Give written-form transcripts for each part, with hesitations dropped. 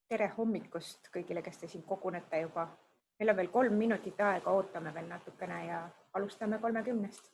Tere hommikust kõigile, kes te siin kogunete juba. Meil on veel 3 minutit aega, ootame veel natukene ja alustame 30.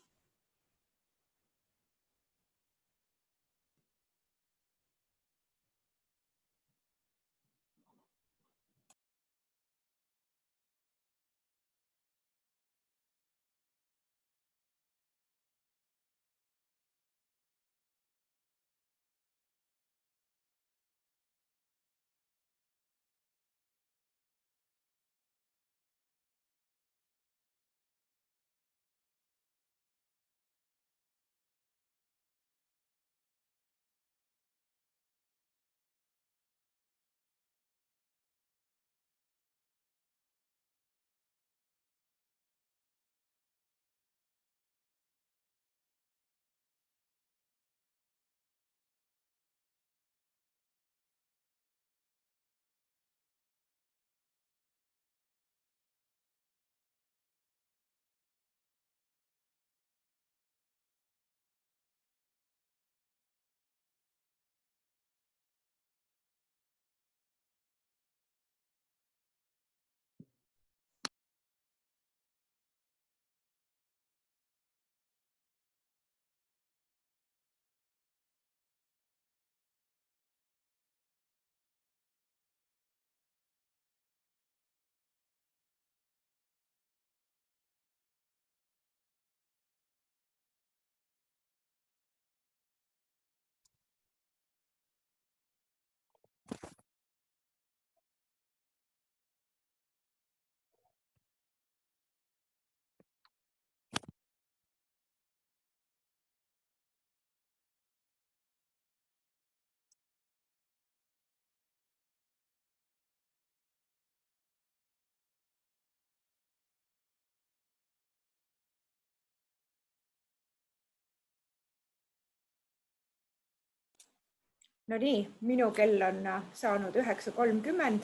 No nii, minu kell on saanud 9:30.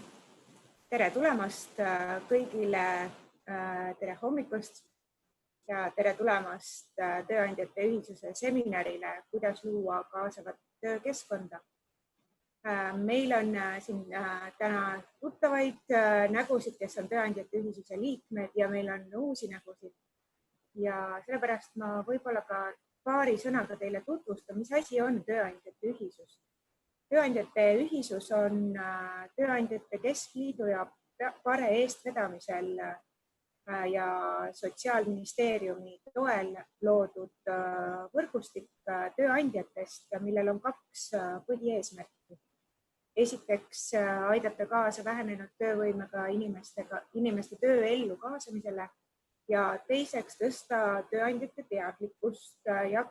Tere tulemast kõigile, tere hommikust ja tere tulemast Tööandjate Ühisuse seminarile, kuidas luua kaasavat töökeskkonda. Meil on siin täna tuttavaid nägusid, kes on Tööandjate Ühisuse liikmed ja meil on uusi nägusid. Ja sellepärast ma võib-olla ka paari sõnaga teile tutvustan, mis asi on Tööandjate Ühisus. Tööandjate Ühisus on Tööandjate Keskliidu ja PARE eestvedamisel ja Sotsiaalministeeriumi toel loodud võrgustik tööandjatest, millel on 2 põhieesmärki. Esiteks aidata kaasa vähenenud töövõimega inimeste tööellu kaasamisele ja teiseks tõsta tööandjate teadlikkust,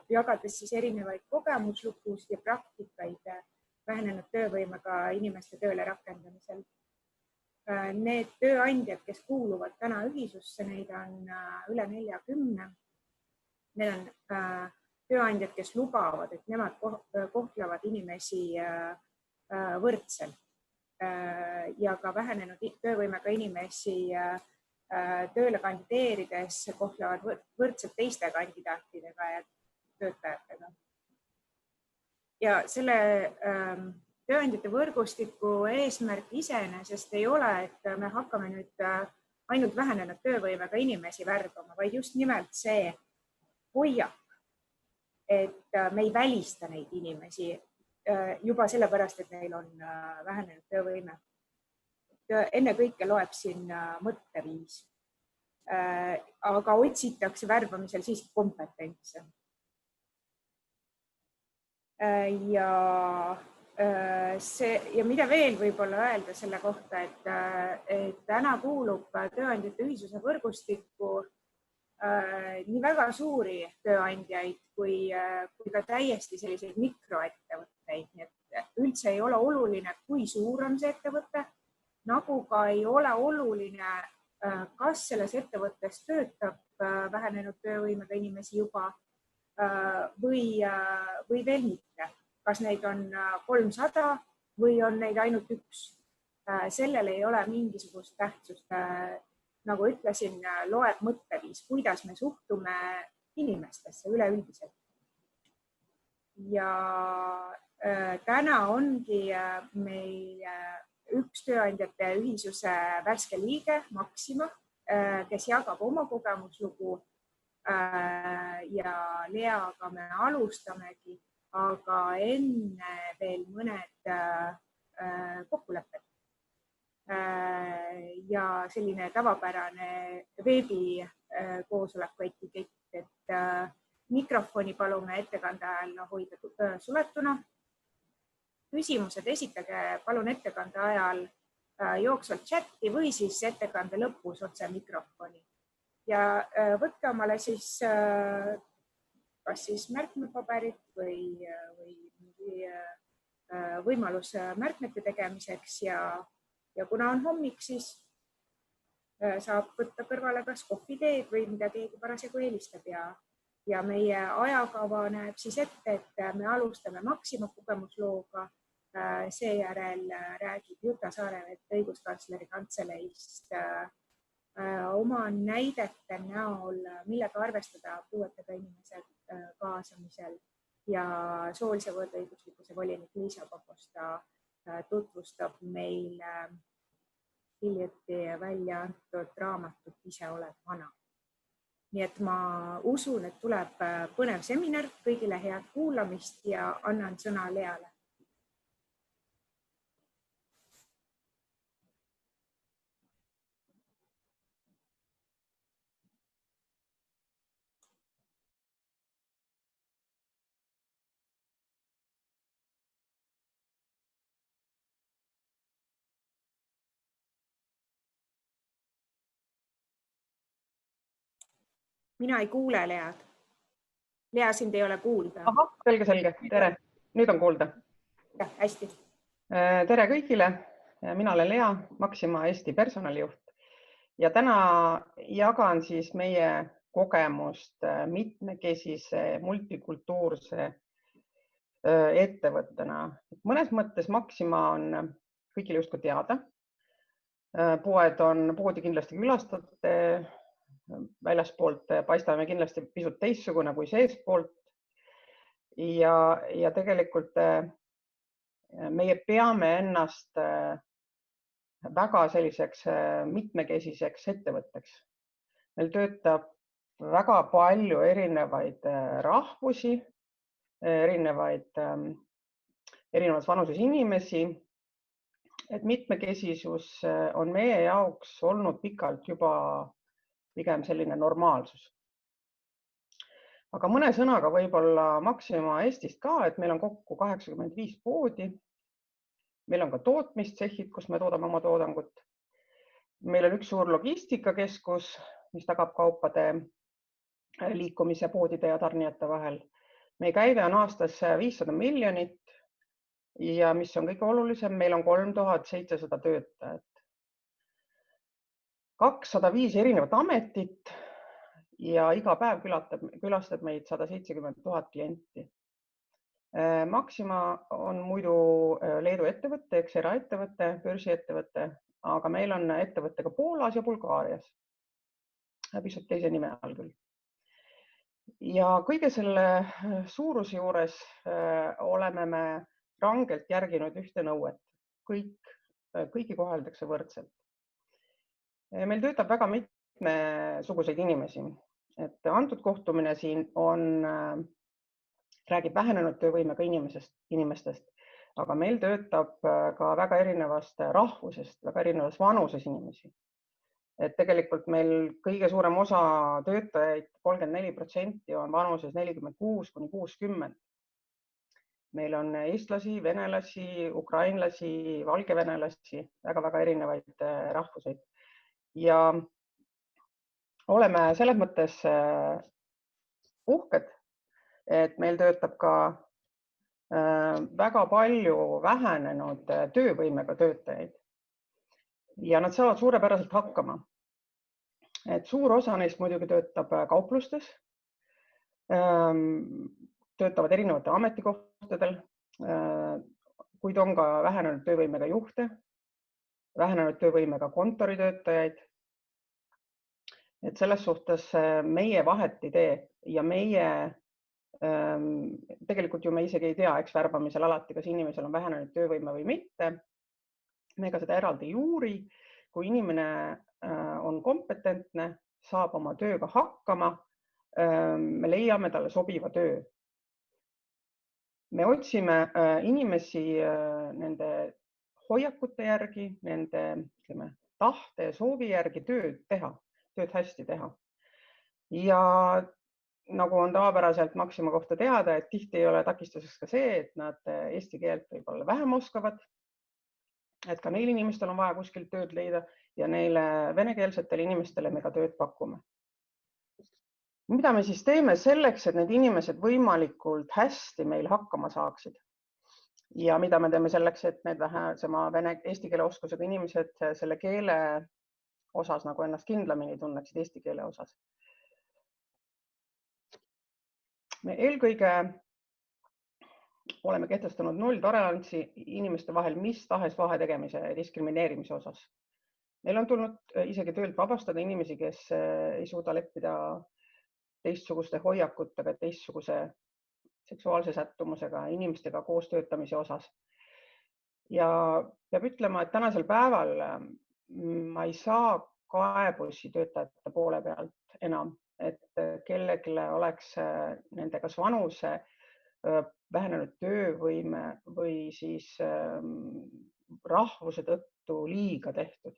jagades siis erinevaid kogemuslugusid ja praktikaid vähenenud töövõimega inimeste tööle rakendamisel. Need tööandjad, kes kuuluvad täna ühisusse, neid on üle 40. Need on tööandjad, kes lubavad, et nemad kohtlevad inimesi võrdselt ja ka vähenenud töövõimega inimesi tööle kandideerides kohtlevad võrdselt teiste kandidaatidega ja töötajatega. Ja selle tööandjate võrgustiku eesmärk iseenesest ei ole, et me hakkame nüüd ainult vähenenud töövõimega inimesi värbama, vaid just nimelt see hoiak, et me ei välista neid inimesi juba sellepärast, et neil on vähenenud töövõime. Enne kõike loeb siin mõtteviis, aga otsitakse värbamisel siiski kompetentse. Ja mida veel võib-olla öelda selle kohta, et täna kuulub Tööandjate Ühisuse võrgustikku nii väga suuri tööandjaid kui ka täiesti selliseid mikroettevõtteid. Nii et üldse ei ole oluline, kui suur on see ettevõte, nagu ka ei ole oluline, kas selles ettevõttes töötab vähenenud töövõimega inimesi juba või veel mitte. Kas neid on 300 või on neid ainult 1. Sellel ei ole mingisugust tähtsust. Nagu ütlesin, loeb mõtteviis, kuidas me suhtume inimestesse üleüldiselt. Ja täna ongi meil üks tööandjate ühisuse värske liige Maxima, kes jagab oma kogemuslugu ja Leaga me alustamegi, aga enne veel mõned kokkulepped ja selline tavapärane veebikoosoleku etikett, et mikrofoni palume ettekande ajal hoida suletuna. Küsimused esitage palun ettekande ajal jooksvalt chatti või siis ettekande lõpus otse mikrofoni. Ja võtke omale siis kas siis märkmepaberit või mingi võimalus märkmete tegemiseks ja kuna on hommik, siis saab võtta kõrvale kas kohviteed või mida keegi parasjagu eelistab ja meie ajakava näeb siis ette, et me alustame Maxima kogemuslooga, seejärel räägib Juta Saarevet õiguskantsleri kantseleist oma näidete näol, millega arvestada puuetega inimese kaasamisel ja soolise võrdõiguslikkuse volinik Liisa Pakosta tutvustab meile hiljuti välja antud raamatut Ise oled vana. Nii et ma usun, et tuleb põnev seminar, kõigile head kuulamist ja annan sõna Leale. Mina ei kuule Lead. Lea, sind ei ole kuulda. Aha, selge. Tere. Nüüd on kuulda. Ja, hästi. Tere kõigile. Mina olen Lea, Maxima Eesti personalijuht. Ja täna jagan siis meie kogemust mitmekesise multikultuurse ettevõttena. Mõnes mõttes Maxima on kõigile justkui teada. Poed on poodi kindlasti külastate. Väljaspoolt paistame kindlasti pisut teissugune kui seespoolt ja tegelikult meie peame ennast väga selliseks mitmekesiseks ettevõtteks. Meil töötab väga palju erinevaid rahvusi, erinevaid vanuses inimesi, et mitmekesisus on meie jaoks olnud pikalt juba pigem selline normaalsus. Aga mõne sõnaga võib-olla Maxima Eestist ka, et meil on kokku 85 poodi. Meil on ka tootmisttsehhid, kus me toodame oma toodangut. Meil on üks suur logistikakeskus, mis tagab kaupade liikumise poodide ja tarnijate vahel. Meie käive on aastas 500 miljonit ja mis on kõige olulisem, meil on 3700 töötajat. 205 erinevat ametit ja iga päev külastab meid 170 000 klienti. Maxima on muidu Leedu ettevõte, eks eraettevõte, börsiettevõte, aga meil on ettevõte ka Poolas ja Bulgaarias. Pisut teise nime all küll. Ja kõige selle suuruse juures oleme me rangelt järginud ühte nõuet. Kõiki koheldakse võrdselt. Meil töötab väga mitmesuguseid inimesi. Et antud kohtumine siin räägib vähenenud töövõimega inimestest, aga meil töötab ka väga erinevast rahvusest, väga erinevast vanuses inimesi. Et tegelikult meil kõige suurem osa töötajaid, 34% on vanuses 46–60. Meil on eestlasi, venelasi, ukrainlasi, valgevenelasi, väga erinevaid rahvuseid. Ja oleme selles mõttes uhked, et meil töötab ka väga palju vähenenud töövõimega töötajaid ja nad saavad suurepäraselt hakkama. Et suur osa neist muidugi töötab kauplustes, töötavad erinevate ametikohtadel, kuid on ka vähenenud töövõimega juhte, vähenenud töövõimega kontoritöötajaid. Et selles suhtes meie vahet ei tee ja meie tegelikult ju me isegi ei tea, eks värbamisel alati, kas inimesel on vähenenud töövõime või mitte. Me ega seda eraldi ei uuri. Kui inimene on kompetentne, saab oma tööga hakkama, me leiame talle sobiva töö. Me otsime inimesi nende hoiakute järgi, nende tahte ja soovi järgi tööd hästi teha. Ja nagu on tavapäraselt Maxima kohta teada, et tihti ei ole takistuseks ka see, et nad eesti keelt võib-olla vähem oskavad. Et ka neil inimestel on vaja kuskilt tööd leida ja neile venekeelsetele inimestele me ka tööd pakume. Mida me siis teeme selleks, et need inimesed võimalikult hästi meil hakkama saaksid? Ja mida me teeme selleks, et need eesti keele oskusega inimesed selle keele osas nagu ennast kindlamini tunneksid eesti keele osas? Me eelkõige oleme kehtestanud nulltolerantsi inimeste vahel mis tahes vahetegemise ja diskrimineerimise osas. Meil on tulnud isegi töölt vabastada inimesi, kes ei suuda leppida teistsuguste hoiakutega, teistsuguse seksuaalse sättumusega inimestega koos töötamise osas. Ja peab ütlema, et tänasel päeval ma ei saa kaebusi töötajate poole pealt enam, et kellelegi oleks nende kas vanuse, vähenenud töövõime või siis rahvuse tõttu liiga tehtud.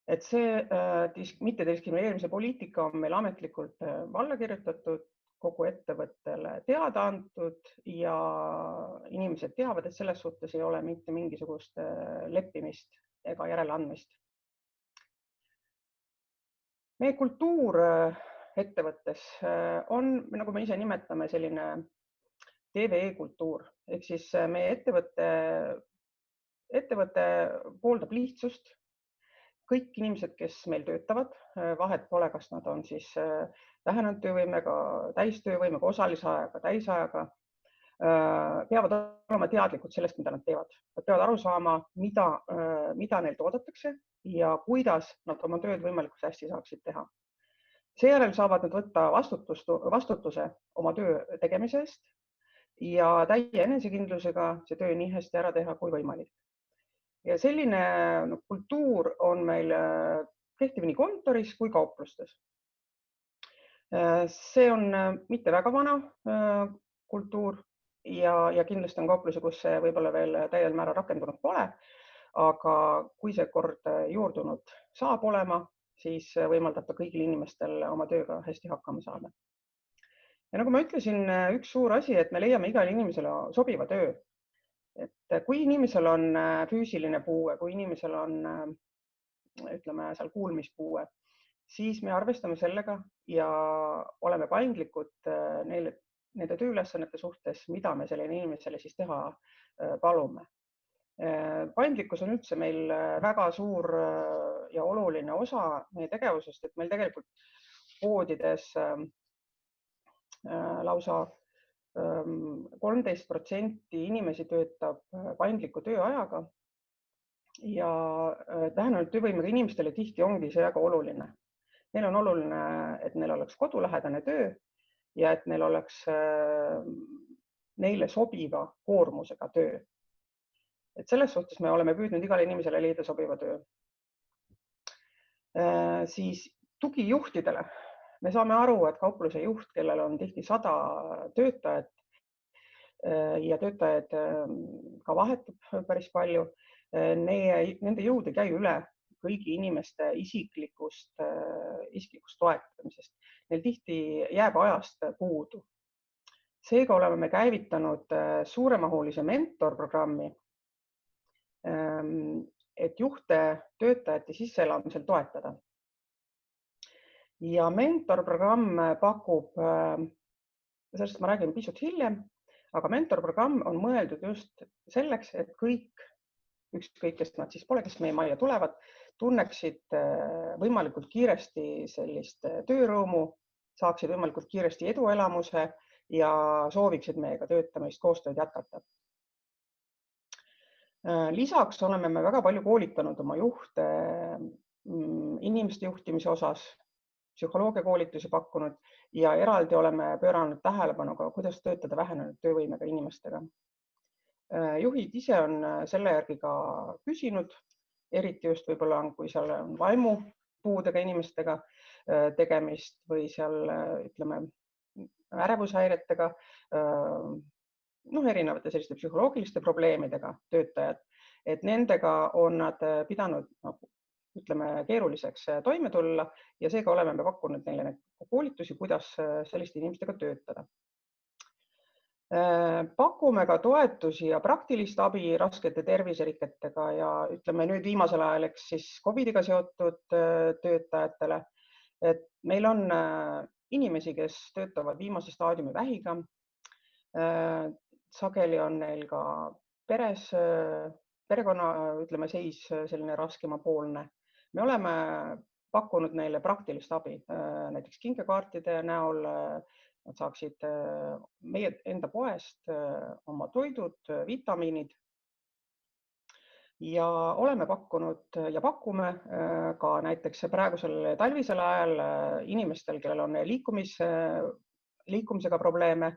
Et see mittediskrimineerimise poliitika on meil ametlikult alla kirjutatud, kogu ettevõttele teada antud ja inimesed teavad, et selles suhtes ei ole mitte mingisugust leppimist ega järeleandmist. Meie kultuur ettevõttes on, nagu me ise nimetame, selline TVE-kultuur, ehk siis meie ettevõte pooldab lihtsust. Kõik inimesed, kes meil töötavad, vahet pole, kas nad on siis vähenenud töövõimega, täistöövõimega, osalise ajaga, täisajaga, peavad olema teadlikud sellest, mida nad teevad. Nad peavad aru saama, mida neilt oodatakse ja kuidas nad oma tööd võimalikult hästi saaksid teha. Seejärel saavad nad võtta vastutuse oma töö tegemise eest ja täie enesekindlusega see töö nii hästi ära teha kui võimalik. Ja selline kultuur on meil kehtiv nii kontoris kui kauplustes. See on mitte väga vana kultuur ja kindlasti on kauplusi, kus see võib-olla veel täiel määral rakendunud pole, aga kui see kord juurdunud saab olema, siis võimaldab ta kõigil inimestel oma tööga hästi hakkama saada. Ja nagu ma ütlesin, üks suur asi, et me leiame igale inimesele sobiva töö. Et kui inimesel on füüsiline puue, kui inimesel on, ütleme, seal kuulmispuue, siis me arvestame sellega ja oleme paindlikud nende tööülesannete suhtes, mida me sellele inimesele siis teha palume. Paindlikkus on üldse meil väga suur ja oluline osa meie tegevusest, et meil tegelikult poodides lausa 13% inimesi töötab paindliku tööajaga ja vähenenud töövõimega inimestele tihti ongi see väga oluline. Neil on oluline, et neil oleks kodulähedane töö ja et neil oleks neile sobiva koormusega töö. Et selles suhtes me oleme püüdnud igale inimesele leida sobiva töö. Siis tugijuhtidele. Me saame aru, et kaupluse juht, kellel on tihti 100 töötajat ja töötajad ka vahetub päris palju, nende jõud ei käi üle kõigi inimeste isiklikust toetamisest. Neil tihti jääb ajast puudu. Seega oleme me käivitanud suuremahulise mentorprogrammi, et juhte töötajate sisseelamisel toetada. Ja mentorprogramm pakub, sellest ma räägin pisut hiljem, aga mentorprogramm on mõeldud just selleks, et kõik, ükskõik kes nad siis pole, kes meie majja tulevad, tunneksid võimalikult kiiresti sellist töörõõmu, saaksid võimalikult kiiresti eduelamuse ja sooviksid meiega töötamist, koostööd jätkata. Lisaks oleme me väga palju koolitanud oma juhte inimeste juhtimise osas, psühholoogia koolitusi pakkunud ja eraldi oleme pööranud tähelepanu ka, kuidas töötada vähenenud töövõimega inimestega. Juhid ise on selle järgi ka küsinud, eriti just võib-olla kui seal on vaimupuudega inimestega tegemist või seal ütleme ärevushäiretega, erinevate selliste psühholoogiliste probleemidega töötajad, et nendega on nad pidanud ütleme keeruliseks toime tulla ja seega oleme me pakkunud neile koolitusi, kuidas selliste inimestega töötada. Pakume ka toetusi ja praktilist abi raskete terviseriketega ja ütleme nüüd viimasel ajal siis COVID-iga seotud töötajatele, et meil on inimesi, kes töötavad viimase staadiumi vähiga. Sageli on neil ka perekonna ütleme seis selline raskemapoolne. Me oleme pakkunud neile praktilist abi, näiteks kinkekaartide näol. Nad saaksid meie enda poest oma toidud, vitamiinid ja oleme pakkunud ja pakume ka näiteks praegusel talvisel ajal inimestel, kellel on liikumisega probleeme,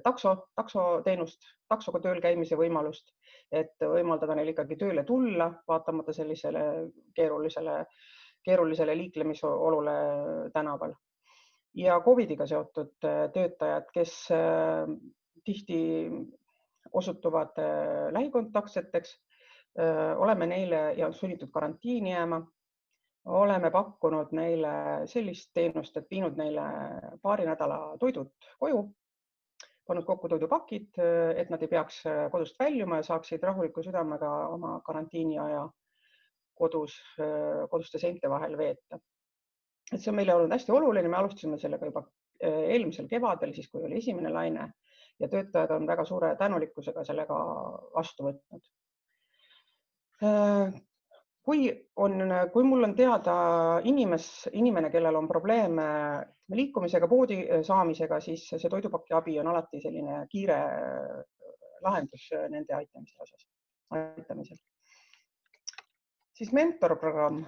taksoteenust, taksoga tööl käimise võimalust, et võimaldada neil ikkagi tööle tulla, vaatamata sellisele keerulisele liiklemisolule tänaval. Ja COVID-iga seotud töötajad, kes tihti osutuvad lähikontaktseteks, oleme neile ja sunnitud karantiini jääma. Oleme pakkunud neile sellist teenust, et viinud neile paari nädala toidud koju, pannud kokku toidupakid, et nad ei peaks kodust väljuma ja saaksid rahuliku südamega oma karantiini aja koduste seinte vahel veeta. Et see on meile olnud hästi oluline, me alustasime sellega juba eelmisel kevadel, siis kui oli esimene laine ja töötajad on väga suure tänulikkusega sellega vastu võtnud. Kui mul on teada inimene, kellel on probleeme liikumisega, poodi saamisega, siis see toidupaki abi on alati selline kiire lahendus nende aitamisel. Siis mentorprogramm.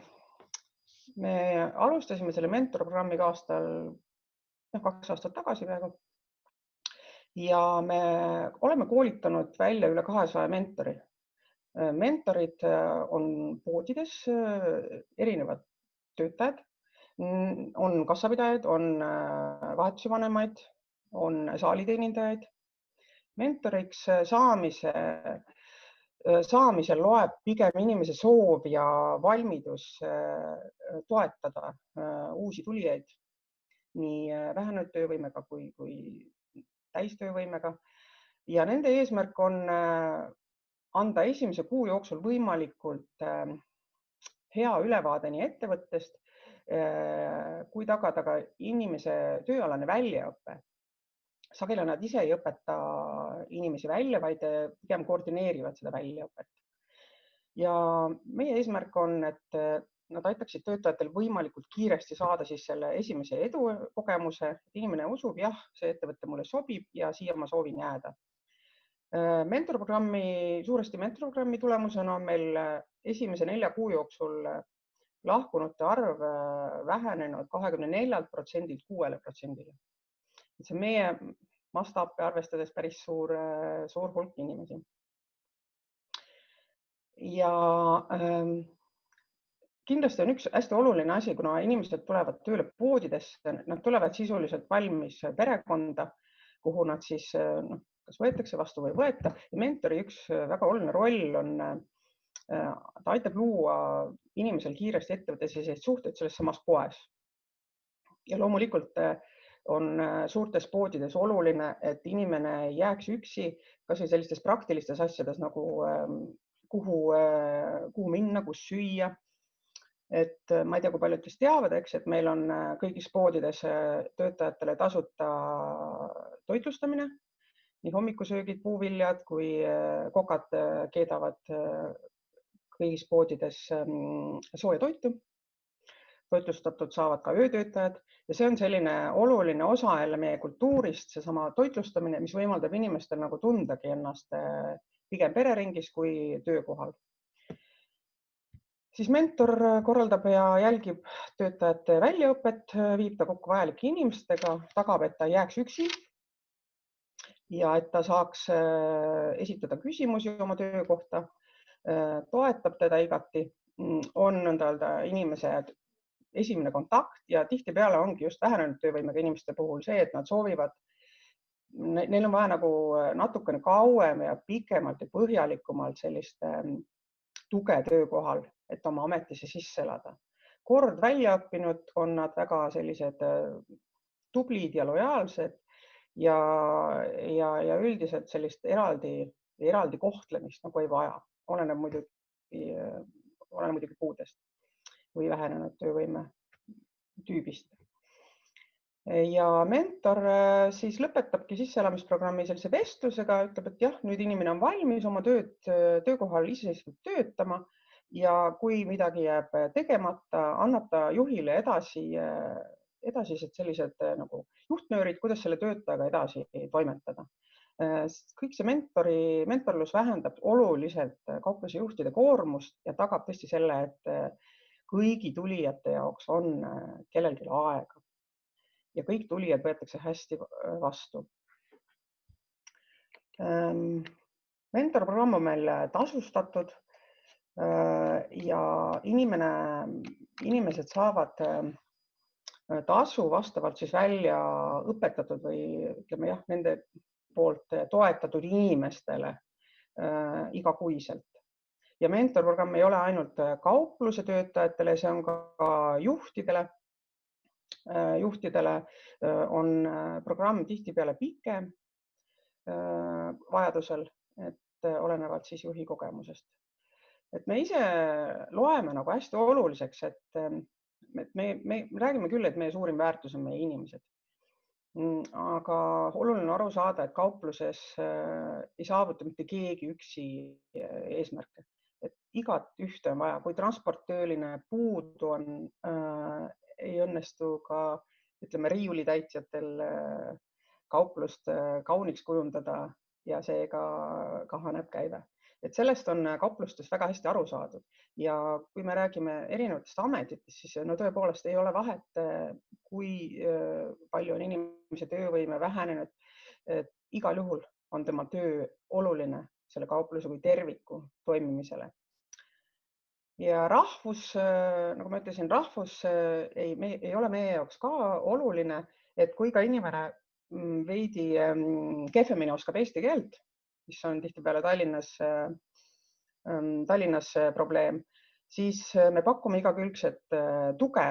Me alustasime selle mentorprogrammiga 2 aastat tagasi praegu ja me oleme koolitanud välja üle 200 mentori. Mentorid on poodides erinevad töötajad, on kassapidajad, on vahetusvanemaid, on saaliteenindajaid. Mentoriks saamisel loeb pigem inimese soov ja valmidus toetada uusi tulijaid, nii vähenenud töövõimega kui täistöövõimega. Ja nende eesmärk on anda esimese kuu jooksul võimalikult hea ülevaade nii ettevõttest, kui tagada ka inimese tööalane väljaõpe. Sageli nad ise ei õpeta inimesi välja, vaid pigem koordineerivad seda väljaõpet. Ja meie eesmärk on, et nad aitaksid töötajatel võimalikult kiiresti saada siis selle esimese edukogemuse, et inimene usub, jah, see ettevõte mulle sobib ja siia ma soovin jääda. Suuresti mentorprogrammi tulemusena on meil esimese 4 kuu jooksul lahkunute arv vähenenud 24%-lt 6%-le. See on meie mastaapi arvestades päris suur hulk inimesi. Ja kindlasti on üks hästi oluline asi, kuna inimesed tulevad tööle poodidesse, nad tulevad sisuliselt valmis perekonda, kuhu nad siis kas võetakse vastu või võeta. Ja mentori üks väga oluline roll on, ta aitab luua inimesel kiiresti ettevõttes selliseid suhteid selles samas poes. Ja loomulikult on suurtes poodides oluline, et inimene ei jääks üksi, kas või sellistes praktilistes asjades nagu kuhu minna, kus süüa. Et ma ei tea, kui paljud teist teavad, et meil on kõigis poodides töötajatele tasuta toitlustamine, nii hommikusöögid, puuviljad kui kokad keedavad kõigis poodides sooja toitu. Toitlustatud saavad ka öötöötajad ja see on selline oluline osa jälle meie kultuurist, seesama toitlustamine, mis võimaldab inimestel nagu tundagi ennast pigem pereringis kui töökohal. Siis mentor korraldab ja jälgib töötajate väljaõpet, viib ta kokku vajalike inimestega, tagab, et ta ei jääks üksi. ja et ta saaks esitada küsimusi oma töö kohta, toetab teda igati, on nõnda öelda inimese esimene kontakt ja tihtipeale ongi just vähenenud töövõimega inimeste puhul see, et nad soovivad, neil on vaja nagu natukene kauem ja pikemalt ja põhjalikumalt sellist tuge töökohal, et oma ametisse sisse elada. Kord välja õppinud on nad väga sellised tublid ja lojaalsed ja üldiselt sellist eraldi kohtlemist nagu ei vaja. Oleneb muidugi puudest või vähenenud töövõime tüübist. Ja mentor siis lõpetabki sisseelamisprogrammi sellise vestlusega, ütleb, et jah, nüüd inimene on valmis oma töökohal iseseisvalt töötama ja kui midagi jääb tegemata, annab ta juhile edasised sellised nagu juhtnöörid, kuidas selle töötajaga edasi toimetada. Kõik see mentorlus vähendab oluliselt kaupluse juhtide koormust ja tagab tõesti selle, et kõigi tulijate jaoks on kellelgi aega ja kõik tulijad võetakse hästi vastu. Mentorprogramm on meil tasustatud ja inimesed saavad tasu vastavalt siis välja õpetatud või ütleme jah, nende poolt toetatud inimestele igakuiselt. Ja mentorprogramm ei ole ainult kaupluse töötajatele, see on ka juhtidele. Juhtidele on programm tihtipeale pikem vajadusel, et olenevalt siis juhi kogemusest. Et me ise loeme nagu hästi oluliseks, et me räägime küll, et meie suurim väärtus on meie inimesed. Aga oluline aru saada, et kaupluses ei saavuta mitte keegi üksi eesmärke. Et igat ühte on vaja, kui transporttööline puudu on, ei õnnestu ka, ütleme, riiulitäitjatel kauplust kauniks kujundada ja seega kahaneb käive. Et sellest on kauplustes väga hästi aru saadud ja kui me räägime erinevatest ametitest, siis no tõepoolest ei ole vahet, kui palju on inimese töövõime vähenenud. Igal juhul on tema töö oluline selle kaupluse kui terviku toimimisele. Ja rahvus, nagu ma ütlesin, rahvus ei ole meie jaoks ka oluline, et kui ka inimene veidi kehvemini oskab eesti keelt, mis on tihtipeale Tallinnas probleem, siis me pakume igakülgset tuge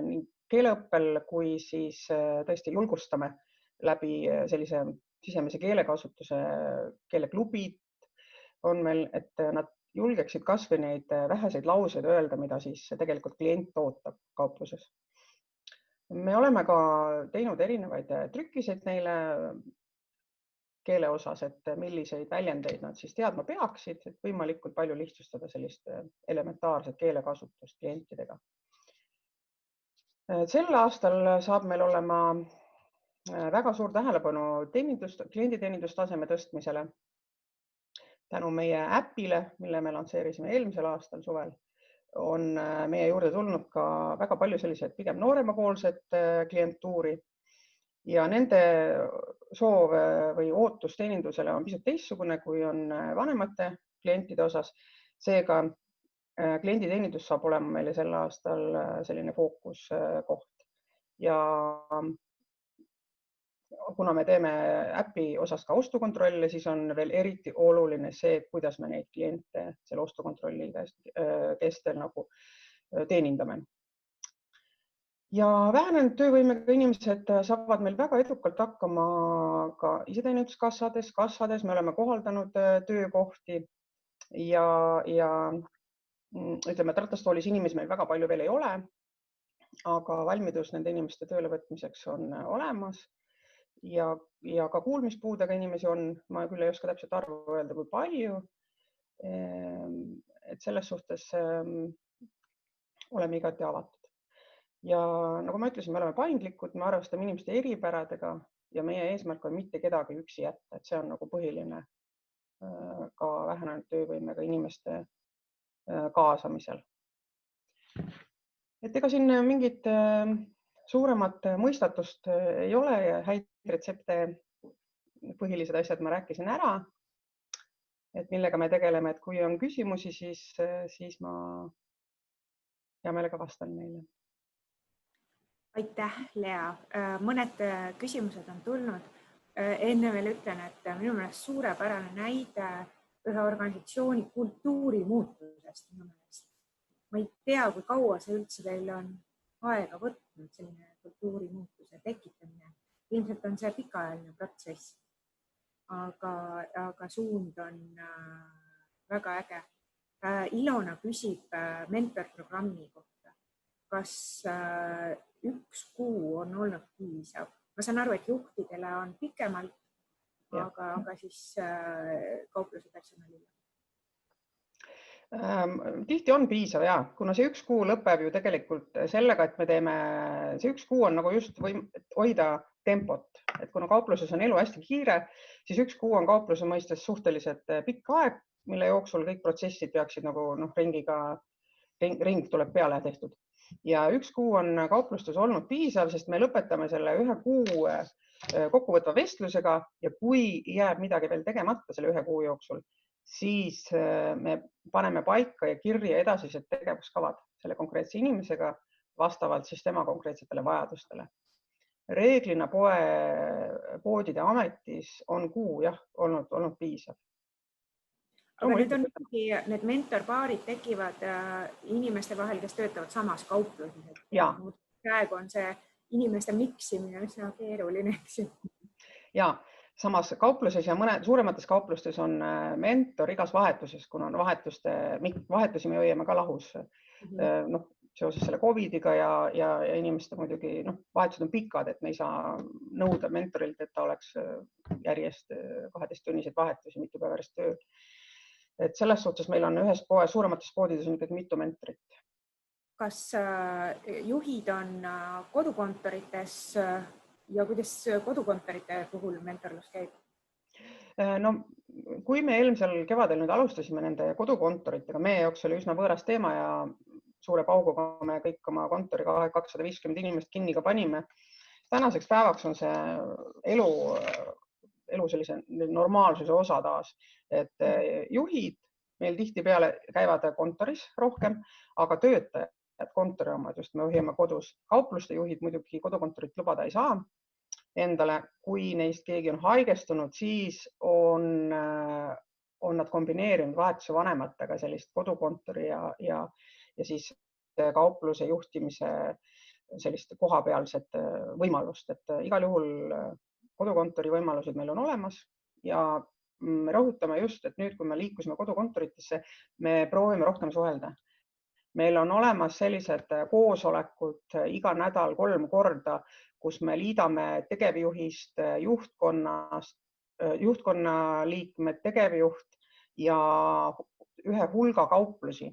nii keeleõppel kui siis tõesti julgustame läbi sellise sisemise keelekasutuse, keeleklubid on meil, et nad julgeksid kas või neid väheseid lauseid öelda, mida siis tegelikult klient ootab kaupluses. Me oleme ka teinud erinevaid trükiseid neile keele osas, et milliseid väljendeid nad siis teadma peaksid, et võimalikult palju lihtsustada sellist elementaarset keelekasutust klientidega. Sel aastal saab meil olema väga suur tähelepanu klienditeenindustaseme tõstmisele. Tänu meie äpile, mille me lansseerisime eelmisel aastal suvel, on meie juurde tulnud ka väga palju sellised pigem nooremapoolset klientuuri ja nende soov või ootus teenindusele on pisut teistsugune, kui on vanemate klientide osas. Seega klienditeenindus saab olema meile sel aastal selline fookuskoht ja kuna me teeme äpi osas ka ostukontrolle, siis on veel eriti oluline see, kuidas me neid kliente selle ostukontrolli kestel nagu teenindame. Ja vähenenud töövõimega inimesed saavad meil väga edukalt hakkama ka iseteeninduskassades, me oleme kohaldanud töökohti ja ütleme, et ratastoolis inimesi meil väga palju veel ei ole, aga valmidus nende inimeste töölevõtmiseks on olemas. Ja ka kuulmispuudega inimesi on, ma küll ei oska täpselt arvu öelda, kui palju. Et selles suhtes oleme igati avatud. Ja nagu ma ütlesin, me oleme paindlikud, me arvestame inimeste eripäradega ja meie eesmärk on mitte kedagi üksi jätta, et see on nagu põhiline ka vähenenud töövõimega inimeste kaasamisel. Et ega siin mingit suuremat mõistatust ei ole ja häid retsepte põhilised asjad ma rääkisin ära, et millega me tegeleme, et kui on küsimusi, siis ma hea meelega vastan neile. Aitäh, Lea. Mõned küsimused on tulnud. Enne veel ütlen, et minu meelest suurepärane näide ühe organisatsiooni kultuuri muutusest. Ma ei tea, kui kaua see üldse teil on aega võtnud, selline kultuuri muutuse tekitamine. Ilmselt on see pikaajaline protsess, aga suund on väga äge. Ilona küsib mentorprogrammi kohta. Kas 1 kuu on olnud piisav? Ma saan aru, et juhtidele on pikemalt, aga siis kaupluse personalile. Tihti on piisav ja kuna see 1 kuu lõpeb ju tegelikult sellega, et me teeme, see 1 kuu on nagu just hoida tempot, et kuna kaupluses on elu hästi kiire, siis 1 kuu on kaupluse mõistes suhteliselt pikk aeg, mille jooksul kõik protsessid peaksid nagu ring tuleb peale tehtud. Ja 1 kuu on kauplustes olnud piisav, sest me lõpetame selle 1 kuu kokkuvõtva vestlusega ja kui jääb midagi veel tegemata selle 1 kuu jooksul, siis me paneme paika ja kirja edasised tegevuskavad selle konkreetse inimesega vastavalt siis tema konkreetsetele vajadustele. Reeglina poodide ametis on kuu olnud piisav. Aga need mentorpaarid tekivad inimeste vahel, kes töötavad samas kaupluses. Praegu on see inimeste miksimine üsna keeruline, eks ju. Ja samas kaupluses ja suuremates kauplustes on mentor igas vahetuses, kuna vahetusi me hoiame ka lahus. Seoses selle COVIDiga ja inimeste muidugi vahetused on pikad, et me ei saa nõuda mentorilt, et ta oleks järjest 12-tunniseid vahetusi mitu päeva järjest tööl. Et selles suhtes meil on ühes suuremates poodides on ikkagi mitu mentorit. Kas juhid on kodukontorites ja kuidas kodukontorite puhul mentorlus käib? No, kui me eelmisel kevadel nüüd alustasime nende kodukontoritega, meie jaoks oli üsna võõras teema ja suure pauguga me kõik oma kontori 250 inimest kinni ka panime. Tänaseks päevaks on see elu sellise normaalsuse osa taas, et juhid meil tihtipeale käivad kontoris rohkem, aga töötajad kontori omad just me hoiame kodus. Kaupluste juhid muidugi kodukontorit lubada ei saa endale. Kui neist keegi on haigestunud, siis on nad kombineerinud vahetuse vanematega sellist kodukontori ja siis kaupluse juhtimise sellist kohapealset võimalust, et igal juhul kodukontori võimalused meil on olemas ja me rõhutame just, et nüüd, kui me liikusime kodukontoritesse, me proovime rohkem suhelda. Meil on olemas sellised koosolekud iga nädal 3 korda, kus me liidame tegevjuhist, juhtkonna liikmed, tegevjuht ja ühe hulga kauplusi.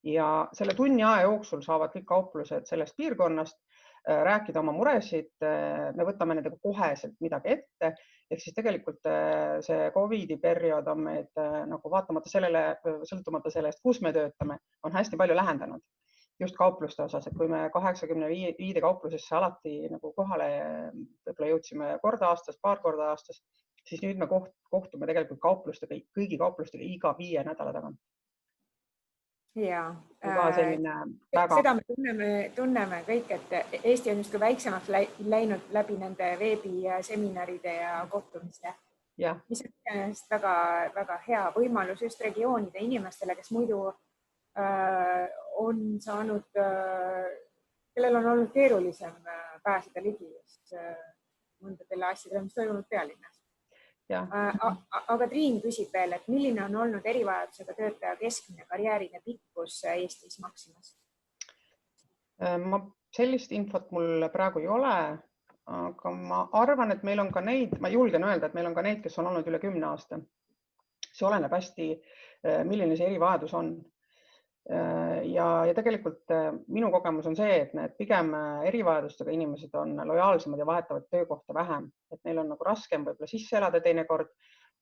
Ja selle tunni aja jooksul saavad kõik kauplused sellest piirkonnast rääkida oma muresid, me võtame nendega koheselt midagi ette, ehk siis tegelikult see COVIDi periood on meid nagu vaatamata sellele, sõltumata sellest, kus me töötame, on hästi palju lähendanud just kaupluste osas, et kui me 85 kauplusesse alati nagu kohale võib-olla jõudsime korda aastas, paar korda aastas, siis nüüd me kohtume tegelikult kõigi kauplustega iga 5 nädala tagant. Ja, väga... seda me tunneme kõik, et Eesti on justkui väiksemaks läinud läbi nende veebiseminaride ja kohtumiste. Ja. Mis on väga, väga hea võimalus just regioonide inimestele, kes muidu on saanud, kellel on olnud keerulisem pääseda ligi just mõndadele asjadele, mis toimunud pealinnas. Aga Triin küsib veel, et milline on olnud erivajadusega töötaja keskmine karjäärine pikkus Eestis Maximas? Sellist infot mul praegu ei ole, aga ma arvan, et meil on ka neid, ma julgen öelda, et meil on ka neid, kes on olnud üle 10 aasta. See oleneb hästi, milline see erivajadus on. Ja tegelikult minu kogemus on see, et need pigem erivajadustega inimesed on lojaalsemad ja vahetavad töökohta vähem, et neil on nagu raskem võib-olla sisse elada teinekord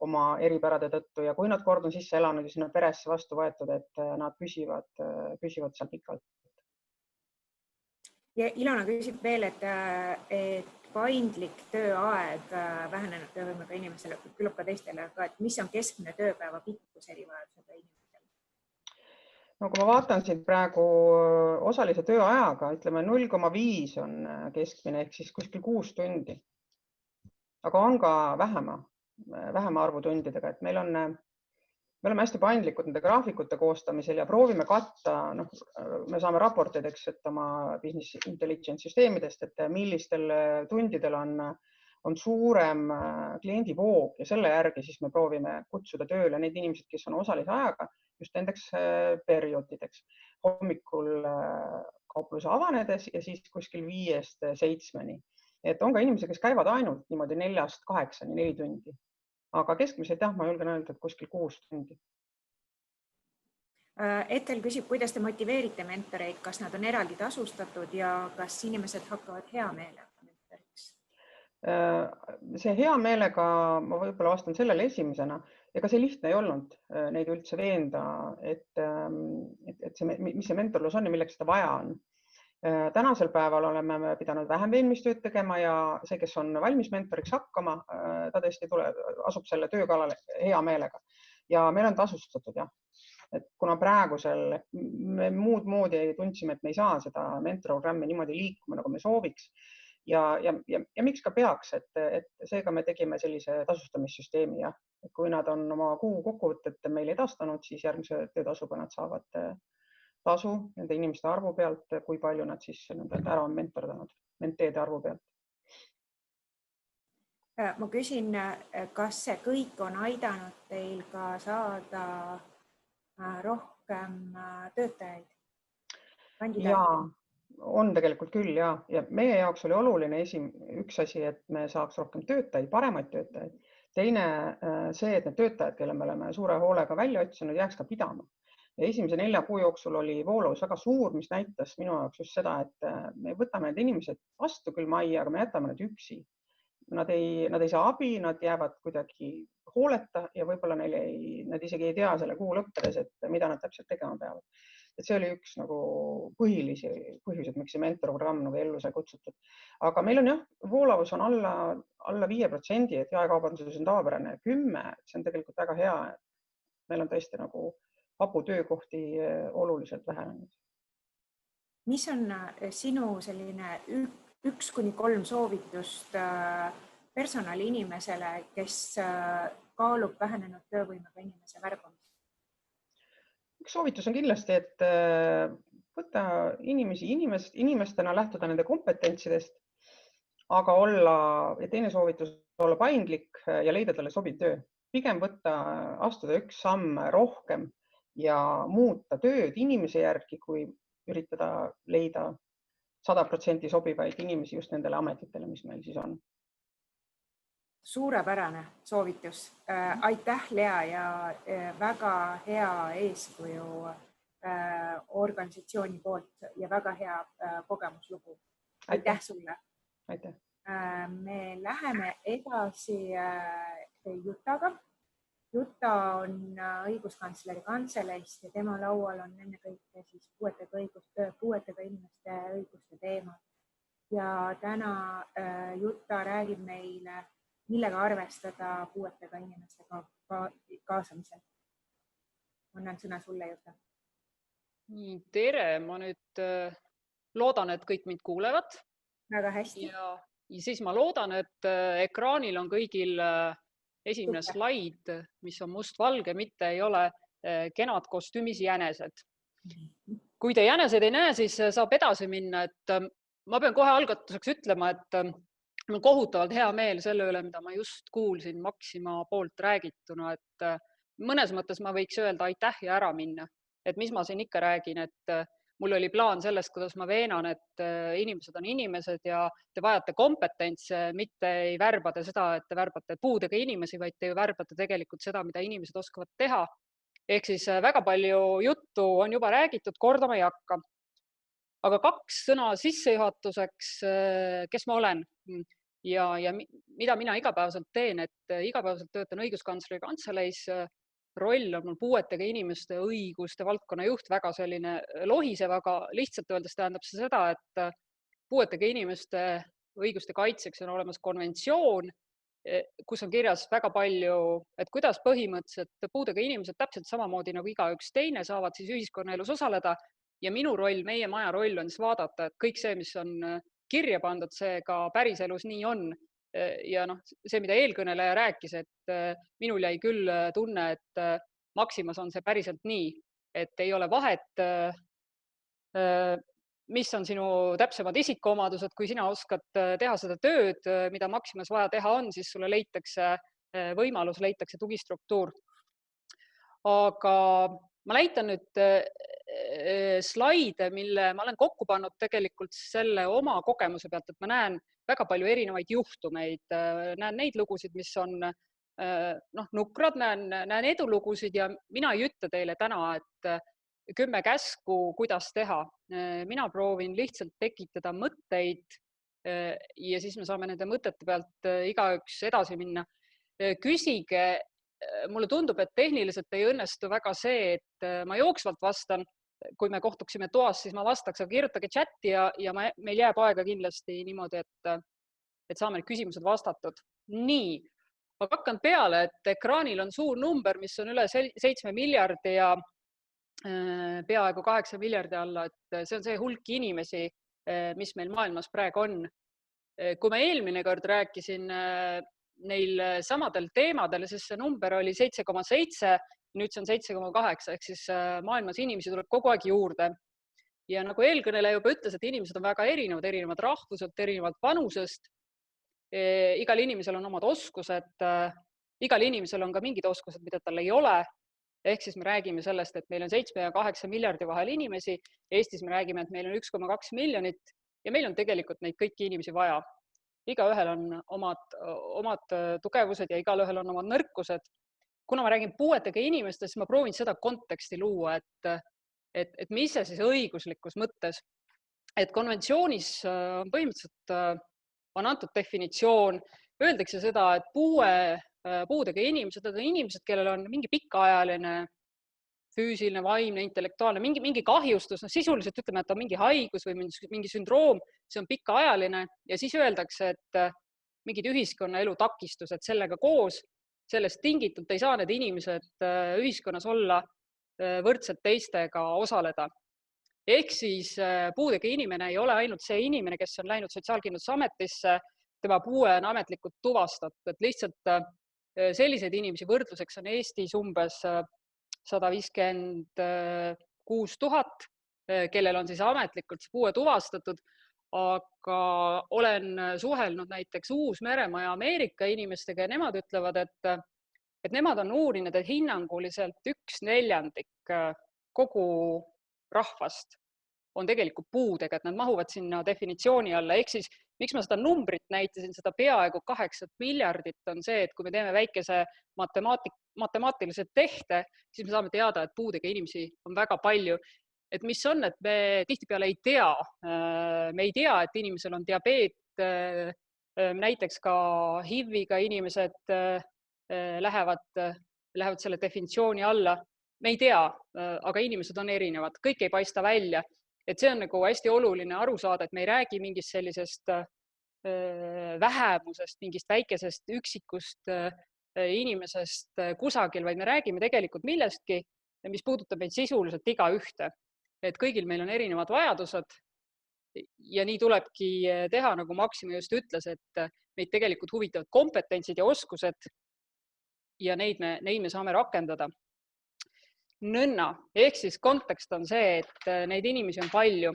oma eripärade tõttu ja kui nad kord on sisse elanud ja sinna peresse vastu võetud, et nad püsivad seal pikalt. Ja Ilona küsib veel, et paindlik tööaeg vähenenud töövõimega inimesele, küllap ka teistele, aga et mis on keskmine tööpäeva pikkus erivajadusega inimesel? No kui ma vaatan siit praegu osalise tööajaga, ütleme 0,5 on keskmine ehk siis kuskil 6 tundi. Aga on ka vähema arvu tundidega, et me oleme hästi paindlikud nende graafikute koostamisel ja proovime katta, me saame raporteid, et oma business intelligence süsteemidest, et millistel tundidel on suurem kliendivoog ja selle järgi siis me proovime kutsuda tööle need inimesed, kes on osalise ajaga just nendeks perioodideks. Hommikul kaupluse avanedes ja siis kuskil 5-7. Et on ka inimesi, kes käivad ainult niimoodi 4-8, 4 tundi. Aga keskmiselt ma julgen öelda, et kuskil 6 tundi. Etel küsib, kuidas te motiveerite mentoreid, kas nad on eraldi tasustatud ja kas inimesed hakkavad hea meelega mentoriks? See hea meelega, ma võib-olla vastan sellele esimesena, ega see lihtne ei olnud neid üldse veenda, mis see mentorlus on ja milleks seda vaja on. Tänasel päeval oleme pidanud vähem veenmistööd tegema ja see, kes on valmis mentoriks hakkama, ta tõesti asub selle töö kallale hea meelega ja meil on tasustatud jah. Et kuna praegusel me muud moodi tundsime, et me ei saa seda mentorprogrammi niimoodi liikuma, nagu me sooviks ja miks ka peaks, et seega me tegime sellise tasustamissüsteemi ja kui nad on oma kuu kokkuvõtet meile edastanud, siis järgmise töötasuga nad saavad tasu nende inimeste arvu pealt, kui palju nad siis ära on mentordanud, menteede arvu pealt. Ma küsin, kas see kõik on aidanud teil ka saada rohkem töötajaid? Jaa, on tegelikult küll ja meie jaoks oli oluline üks asi, et me saaks rohkem töötajaid, paremaid töötajaid. Teine see, et need töötajad, kelle me oleme suure hoolega välja otsinud, jääks ka pidama. Ja esimese 4 kuu jooksul oli voolavus väga suur, mis näitas minu jaoks just seda, et me võtame need inimesed vastu küll majja, aga me jätame nad üksi. Nad ei saa abi, nad jäävad kuidagi hooleta ja võib-olla nad isegi ei tea selle kuu lõppedes, et mida nad täpselt tegema peavad. Et see oli üks põhilisi põhjuseid, miks see mentorprogramm ellu sai kutsutud. Aga meil on voolavus on alla 5%, et jaekaubanduses on tavapärane 10%, see on tegelikult väga hea. Meil on tõesti vabu töökohti oluliselt vähenenud. Mis on sinu selline 1-3 soovitust personali inimesele, kes kaalub vähenenud töövõimega inimese värbamist? Üks soovitus on kindlasti, et võtta inimestena lähtuda nende kompetentsidest, aga teine soovitus olla paindlik ja leida talle sobiv töö. Pigem astuda üks samm rohkem ja muuta tööd inimese järgi, kui üritada leida 100% sobivaid inimesi just nendele ametitele, mis meil siis on. Suurepärane soovitus. Aitäh, Lea, ja väga hea eeskuju organisatsiooni poolt ja väga hea kogemuslugu. Aitäh sulle. Aitäh. Me läheme edasi Jutaga. Juta on õiguskantsleri kantseleist ja tema laual on ennekõike siis puuetega inimeste õiguste teema. Ja täna Juta räägib meile, millega arvestada puuetega inimeste kaasamisel. Annan sõna sulle, Juta. Tere, ma nüüd loodan, et kõik mind kuulevad. Väga hästi. Ja siis ma loodan, et ekraanil on kõigil esimene slaid, mis on mustvalge, mitte ei ole kenad kostüümis jänesed. Kui te jäneseid ei näe, siis saab edasi minna. Ma pean kohe algatuseks ütlema, et mul on kohutavalt hea meel selle üle, mida ma just kuulsin Maxima poolt räägituna. Mõnes mõttes ma võiks öelda aitäh ja ära minna. Mis ma siin ikka räägin, et mul oli plaan sellest, kuidas ma veenan, et inimesed on inimesed ja te vajate kompetentse, mitte ei värbade seda, et te värbate puudega inimesi, vaid te ju värbate tegelikult seda, mida inimesed oskavad teha. Ehk siis väga palju juttu on juba räägitud, kordama ei hakka. Aga 2 sõna sissejuhatuseks, kes ma olen ja mida mina igapäevaselt teen, et igapäevaselt töötan õiguskantsleri kantseleis. Roll on mul puuetega inimeste õiguste valdkonna juht, väga selline lohisev, aga lihtsalt öeldes tähendab see seda, et puuetega inimeste õiguste kaitseks on olemas konventsioon, kus on kirjas väga palju, et kuidas põhimõtteliselt puudega inimesed täpselt samamoodi nagu igaüks teine saavad siis ühiskonnaelus osaleda. Ja minu roll, meie maja roll on siis vaadata, et kõik see, mis on kirja pandud, see ka päriselus nii on. Ja see, mida eelkõneleja rääkis, et minul jäi küll tunne, et Maximas on see päriselt nii, et ei ole vahet, mis on sinu täpsemad isikuomadused, kui sina oskad teha seda tööd, mida Maximas vaja teha on, siis sulle leitakse võimalus, leitakse tugistruktuur. Aga ma näitan nüüd slaide, mille ma olen kokku pannud tegelikult selle oma kogemuse pealt, et ma näen väga palju erinevaid juhtumeid, näen neid lugusid, mis on nukrad, näen edulugusid ja mina ei ütle teile täna, et 10 käsku, kuidas teha. Mina proovin lihtsalt tekitada mõtteid ja siis me saame nende mõtete pealt igaüks edasi minna. Küsige, mulle tundub, et tehniliselt ei õnnestu väga see, et ma jooksvalt vastan. Kui me kohtuksime toas, siis ma vastaks, aga kirjutage chati ja meil jääb aega kindlasti niimoodi, et saame need küsimused vastatud. Nii, aga hakkan peale, et ekraanil on suur number, mis on üle 7 miljardi ja peaaegu 8 miljardi alla, et see on see hulk inimesi, mis meil maailmas praegu on. Kui ma eelmine kord rääkisin neil samadel teemadel, siis see number oli 7,7, nüüd see on 7,8, ehk siis maailmas inimesi tuleb kogu aeg juurde. Ja nagu eelkõneleja juba ütles, et inimesed on väga erinevad rahvuselt, erinevalt vanusest. Igal inimesel on omad oskused, igal inimesel on ka mingid oskused, mida tal ei ole. Ehk siis me räägime sellest, et meil on 7 ja 8 miljardi vahel inimesi. Eestis me räägime, et meil on 1,2 miljonit ja meil on tegelikult neid kõiki inimesi vaja. Igaühel on omad tugevused ja igalühel on omad nõrkused. Kuna ma räägin puuetega inimestest, siis ma proovin seda konteksti luua, et mis see siis õiguslikus mõttes. Et konventsioonis on põhimõtteliselt on antud definitsioon, öeldakse seda, et puudega inimesed on inimesed, kellel on mingi pikaajaline füüsiline, vaimne, intellektuaalne, mingi kahjustus, sisuliselt ütleme, et on mingi haigus või mingi sündroom, see on pikaajaline ja siis öeldakse, et mingid ühiskonnaelu takistused sellega koos, sellest tingitult ei saa need inimesed ühiskonnas olla võrdselt teistega osaleda. Ehk siis puudega inimene ei ole ainult see inimene, kes on läinud Sotsiaalkindlustusametisse, tema puue on ametlikult tuvastatud, et lihtsalt selliseid inimesi võrdluseks on Eestis umbes 156 000, kellel on siis ametlikult puue tuvastatud, aga olen suhelnud näiteks Uus-Meremaa ja Ameerika inimestega ja nemad ütlevad, et nemad on uurinud, et hinnanguliselt 1/4 kogu rahvast on tegelikult puudega, et nad mahuvad sinna definitsiooni alla. Ehk siis, miks ma seda numbrit näitasin, seda peaaegu 8 miljardit on see, et kui me teeme väikese matemaatilised tehte, siis me saame teada, et puudega inimesi on väga palju. Et mis on, et me tihtipeale ei tea. Me ei tea, et inimesel on diabeet, näiteks ka HIV-iga inimesed lähevad selle definitsiooni alla. Me ei tea, aga inimesed on erinevad, kõik ei paista välja. Et see on nagu hästi oluline aru saada, et me ei räägi mingist sellisest vähemusest, mingist väikesest üksikust inimesest kusagil, vaid me räägime tegelikult millestki, mis puudutab meid sisuliselt igaühte. Et kõigil meil on erinevad vajadused ja nii tulebki teha, nagu Maxima just ütles, et meid tegelikult huvitavad kompetentsid ja oskused ja neid me saame rakendada. Nõnna, ehk siis kontekst on see, et neid inimesi on palju.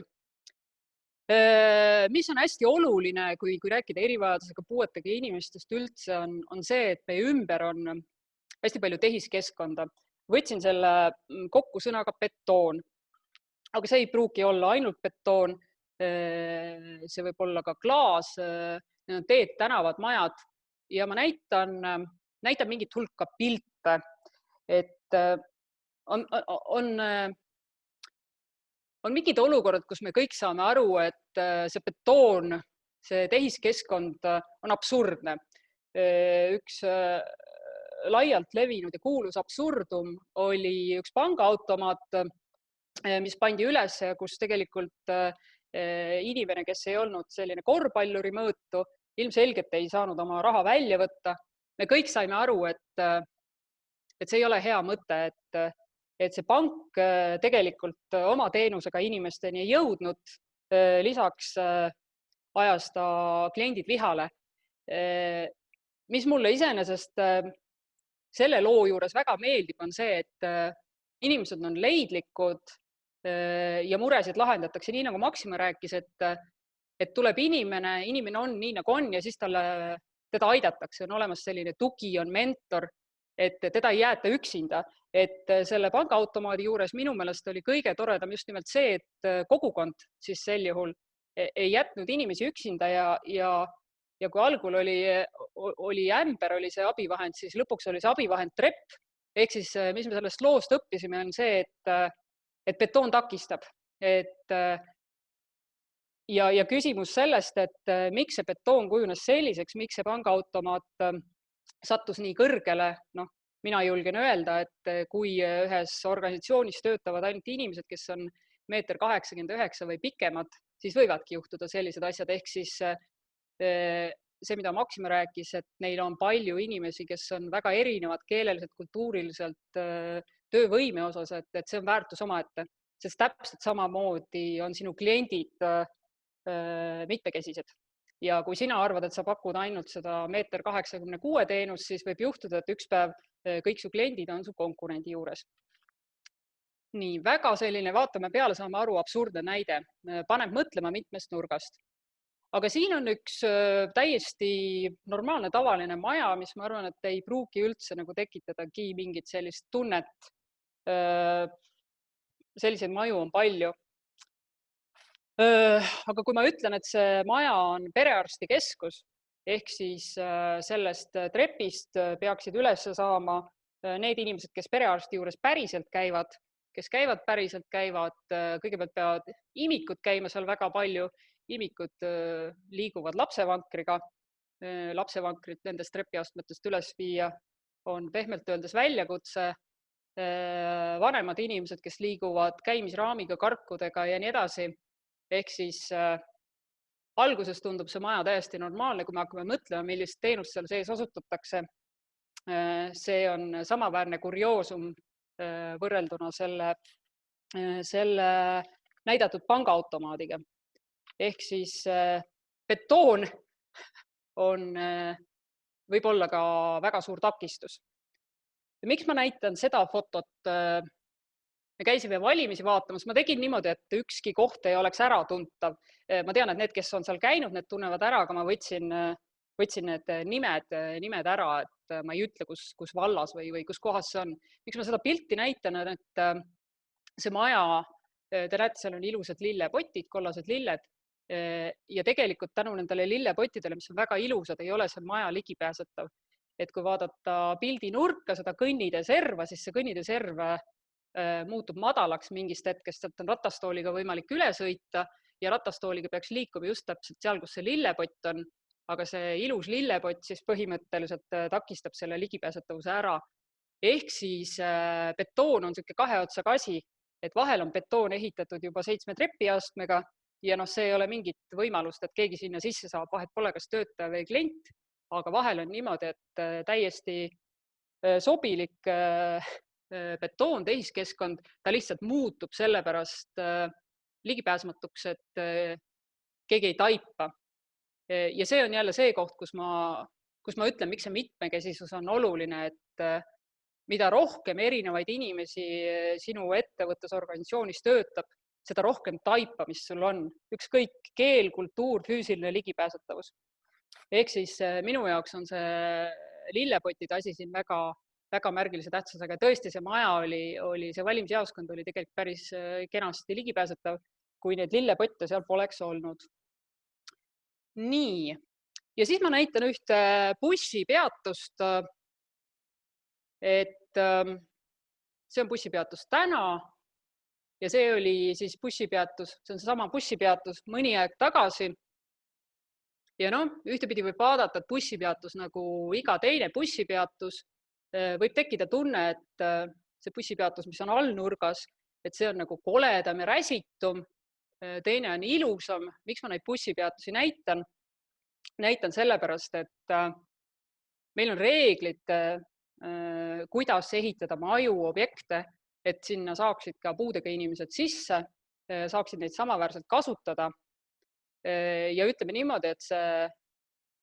Mis on hästi oluline, kui rääkida erivajadusega puuetega inimestest üldse, on see, et meie ümber on hästi palju tehiskeskkonda. Võtsin selle kokku sõnaga betoon, aga see ei pruugi olla ainult betoon, see võib olla ka klaas, teed, tänavad, majad ja ma näitan mingit hulka pilte, et on mingid olukorrad, kus me kõik saame aru, et see betoon, see tehiskeskkond on absurdne. Üks laialt levinud ja kuulus absurdum oli üks pangaautomaat, mis pandi üles, kus tegelikult inimene, kes ei olnud selline korvpalluri mõõtu, ilmselgelt ei saanud oma raha välja võtta. Me kõik saime aru, et see ei ole hea mõte, et see pank tegelikult oma teenusega inimesteni ei jõudnud. Lisaks ajas ta kliendid vihale. Mis mulle iseenesest selle loo juures väga meeldib, on see, et inimesed on leidlikud ja muresid lahendatakse nii, nagu Maxima rääkis, et tuleb inimene on nii, nagu on ja siis teda aidatakse, on olemas selline tugi, on mentor, et teda ei jäeta üksinda. Et selle pangaautomaadi juures minu meelest oli kõige toredam just nimelt see, et kogukond siis sel juhul ei jätnud inimesi üksinda ja kui algul oli ämber, oli see abivahend, siis lõpuks oli see abivahend trepp. Ehk siis, mis me sellest loost õppisime, on see, et betoon takistab. Ja küsimus sellest, et miks see betoon kujunes selliseks, miks see pangaautomaat sattus nii kõrgele, mina julgen öelda, et kui ühes organisatsioonis töötavad ainult inimesed, kes on 1,89 m või pikemad, siis võivadki juhtuda sellised asjad. Ehk siis see, mida Maxima rääkis, et neil on palju inimesi, kes on väga erinevad keeleliselt, kultuuriliselt, töövõime osas, et see on väärtus omaette, sest täpselt samamoodi on sinu kliendid mitmekesised. Ja kui sina arvad, et sa pakud ainult seda 1,86 m teenust, siis võib juhtuda, et üks päev kõik su kliendid on su konkurendi juures. Nii, väga selline, vaatame peale, saame aru, absurdne näide. Paneb mõtlema mitmest nurgast. Aga siin on üks täiesti normaalne, tavaline maja, mis ma arvan, et ei pruugi üldse nagu tekitadagi mingit sellist tunnet. Selliseid maju on palju. Aga kui ma ütlen, et see maja on perearstikeskus, ehk siis sellest trepist peaksid üles saama need inimesed, kes perearsti juures päriselt käivad, kõigepealt peavad imikud käima seal väga palju, imikud liiguvad lapsevankriga, lapsevankrit nendest trepiastmetest üles viia on pehmelt öeldes väljakutse, vanemad inimesed, kes liiguvad käimisraamiga, karkudega ja nii edasi. Ehk siis alguses tundub see maja täiesti normaalne, kui me hakkame mõtlema, millist teenust seal sees osutatakse. See on samaväärne kurioosum võrrelduna selle näidatud pangaautomaadiga. Ehk siis betoon võib olla ka väga suur takistus. Ja miks ma näitan seda fotot? Me käisime valimisi vaatamas, ma tegin niimoodi, et ükski koht ei oleks äratuntav. Ma tean, et need, kes on seal käinud, need tunnevad ära, aga ma võtsin need nimed ära, et ma ei ütle, kus vallas või kus kohas see on. Miks ma seda pilti näitan, et see maja, te näete, seal on ilusad lillepotid, kollased lilled ja tegelikult tänu nendele lillepottidele, mis on väga ilusad, ei ole see maja ligipääsetav. Et kui vaadata pildi nurka, seda kõnniteeserva, siis see kõnniteeserv muutub madalaks mingist hetkest, et on ratastooliga võimalik üle sõita ja ratastooliga peaks liikuma just täpselt seal, kus see lillepott on, aga see ilus lillepott siis põhimõtteliselt takistab selle ligipääsetavuse ära. Ehk siis betoon on selline kahe otsaga asi, et vahel on betoon ehitatud juba 7 trepiastmega ja see ei ole mingit võimalust, et keegi sinna sisse saab, vahet pole kas töötaja või klient, aga vahel on niimoodi, et täiesti sobilik betoon, tehiskeskkond, ta lihtsalt muutub sellepärast ligipääsmatuks, et keegi ei taipa. Ja see on jälle see koht, kus ma ütlen, miks see mitmekesisus on oluline, et mida rohkem erinevaid inimesi sinu ettevõttes organisatsioonis töötab, seda rohkem taipamist sul on. Ükskõik keel, kultuur, füüsiline ligipääsetavus. Ehk siis minu jaoks on see lillepotide asi siin väga märgilise tähtsusega. Tõesti, see maja see valimisjaoskond oli tegelikult päris kenasti ligipääsetav, kui need lillepotte seal poleks olnud. Nii, ja siis ma näitan ühte bussipeatust, et see on bussipeatus täna ja see oli siis bussipeatus, see on seesama bussipeatus mõni aeg tagasi. Ja ühtepidi võib vaadata, et bussipeatus nagu iga teine bussipeatus, võib tekkida tunne, et see bussipeatus, mis on allnurgas, et see on nagu koledam ja räsitum, teine on ilusam. Miks ma neid bussipeatusi näitan? Näitan sellepärast, et meil on reeglid, kuidas ehitada maju, objekte, et sinna saaksid ka puudega inimesed sisse, saaksid neid samaväärselt kasutada. Ja ütleme niimoodi, et see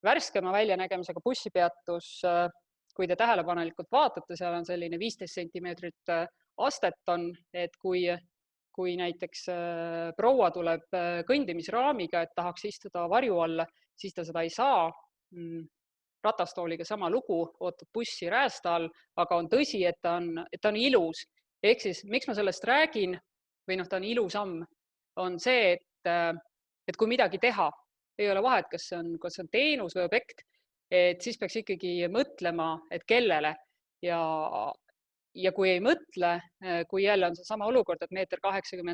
värskema väljanägemisega bussipeatus, kui te tähelepanelikult vaatate, seal on selline 15 sentimeetrit astet on, et kui näiteks proua tuleb kõndimisraamiga, et tahaks istuda varju alla, siis ta seda ei saa. Ratastooliga sama lugu, ootad bussi räästa all, aga on tõsi, et ta on ilus. Ehk siis, miks ma sellest räägin, või ta on ilusam, on see, et kui midagi teha, ei ole vahet, kas see on teenus või objekt, et siis peaks ikkagi mõtlema, et kellele. Ja kui ei mõtle, kui jälle on see sama olukord, et 1,86 m,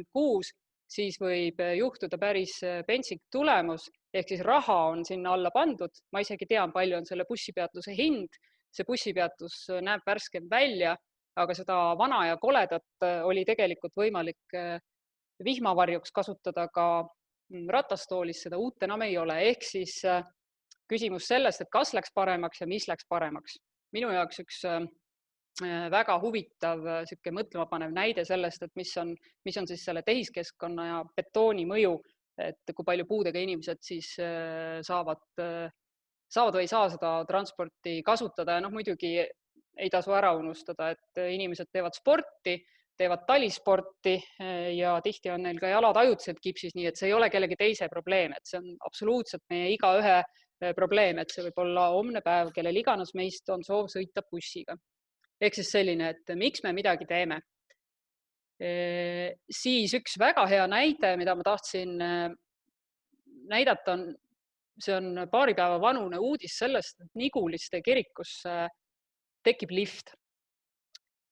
siis võib juhtuda päris pentsik tulemus, ehk siis raha on sinna alla pandud. Ma isegi tean, palju on selle bussipeatuse hind. See bussipeatus näeb värskem välja, aga seda vana ja koledat oli tegelikult võimalik vihmavarjuks kasutada ka ratastoolis, seda uut enam ei ole. Ehk siis küsimus sellest, et kas läks paremaks ja mis läks paremaks. Minu jaoks üks väga huvitav mõtlemapanev näide sellest, et mis on siis selle tehiskeskkonna ja betooni mõju, et kui palju puudega inimesed siis saavad või ei saa seda transporti kasutada. Ja muidugi ei tasu ära unustada, et inimesed teevad sporti, teevad talisporti ja tihti on neil ka jalad ajutiselt kipsis, nii et see ei ole kellegi teise probleem, et see on absoluutselt meie igaühe probleem, et see võib olla homne päev, kellel iganes meist on soov sõita bussiga. Ehk siis selline, et miks me midagi teeme. Siis üks väga hea näide, mida ma tahtsin näidata, see on paari päeva vanune uudis sellest, et Niguliste kirikusse tekib lift.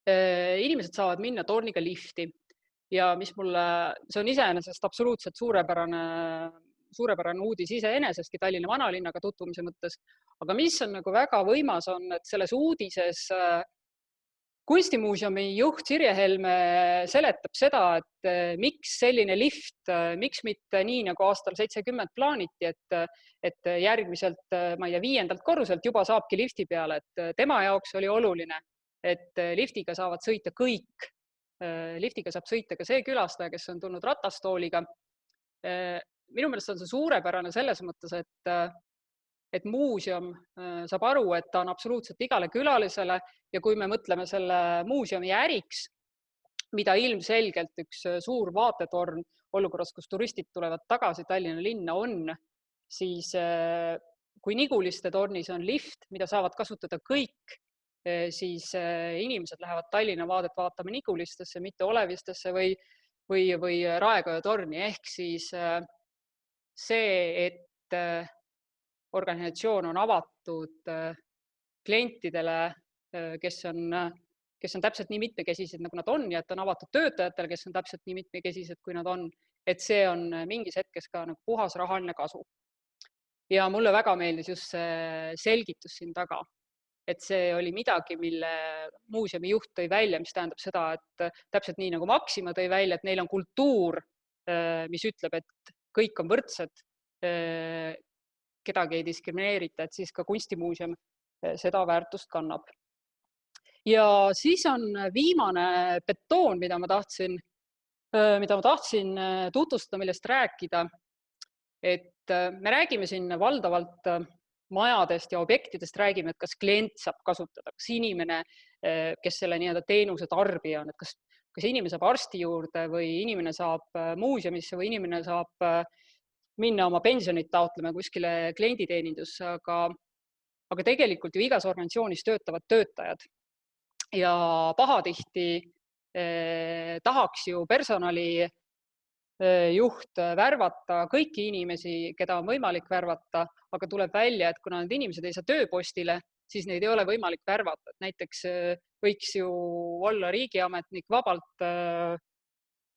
Inimesed saavad minna torniga lifti ja see on iseenesest absoluutselt suurepärane uudis iseenesestki Tallinna vanalinnaga tutvumise mõttes. Aga mis on väga võimas on, et selles uudises Kunstimuuseumi juht Sirje Helme seletab seda, et miks selline lift, miks mitte nii nagu aastal 70 plaaniti, et järgmiselt, 5. korruselt juba saabki lifti peale, et tema jaoks oli oluline, et liftiga saavad sõita kõik. Liftiga saab sõita ka see külastaja, kes on tulnud ratastooliga. Minu meelest on see suurepärane selles mõttes, et muuseum saab aru, et ta on absoluutselt igale külalisele ja kui me mõtleme selle muuseumi äriks, mida ilmselgelt üks suur vaatetorn olukorras, kus turistid tulevad tagasi Tallinna linna on, siis kui Niguliste tornis on lift, mida saavad kasutada kõik, siis inimesed lähevad Tallinna vaadet vaatama Nigulistesse, mitte Olevistesse või Raekoja torni. Ehk siis see, et organisatsioon on avatud klientidele, kes on täpselt nii mitmekesised, nagu nad on, ja et on avatud töötajatele, kes on täpselt nii mitmekesised, kui nad on, et see on mingis hetkes ka puhas rahaline kasu. Ja mulle väga meeldis just see selgitus siin taga, et see oli midagi, mille muuseumi juht tõi välja, mis tähendab seda, et täpselt nii nagu Maxima tõi välja, et neil on kultuur, mis ütleb, et kõik on võrdsed, kedagi ei diskrimineerita, et siis ka kunstimuuseum seda väärtust kannab. Ja siis on viimane betoon, mida ma tahtsin tutvustada, millest rääkida. Et me räägime siin valdavalt majadest ja objektidest, räägime, et kas klient saab kasutada, kas inimene, kes selle teenuse tarbija on, et kas inimene saab arsti juurde või inimene saab muuseumisse või inimene saab minna oma pensionit taotlema kuskile klienditeenindusse, aga tegelikult ju igas organisatsioonis töötavad töötajad ja pahatihti tahaks ju personalijuht värvata kõiki inimesi, keda on võimalik värvata, aga tuleb välja, et kuna need inimesed ei saa tööpostile, siis neid ei ole võimalik värvata. Näiteks võiks ju olla riigiametnik vabalt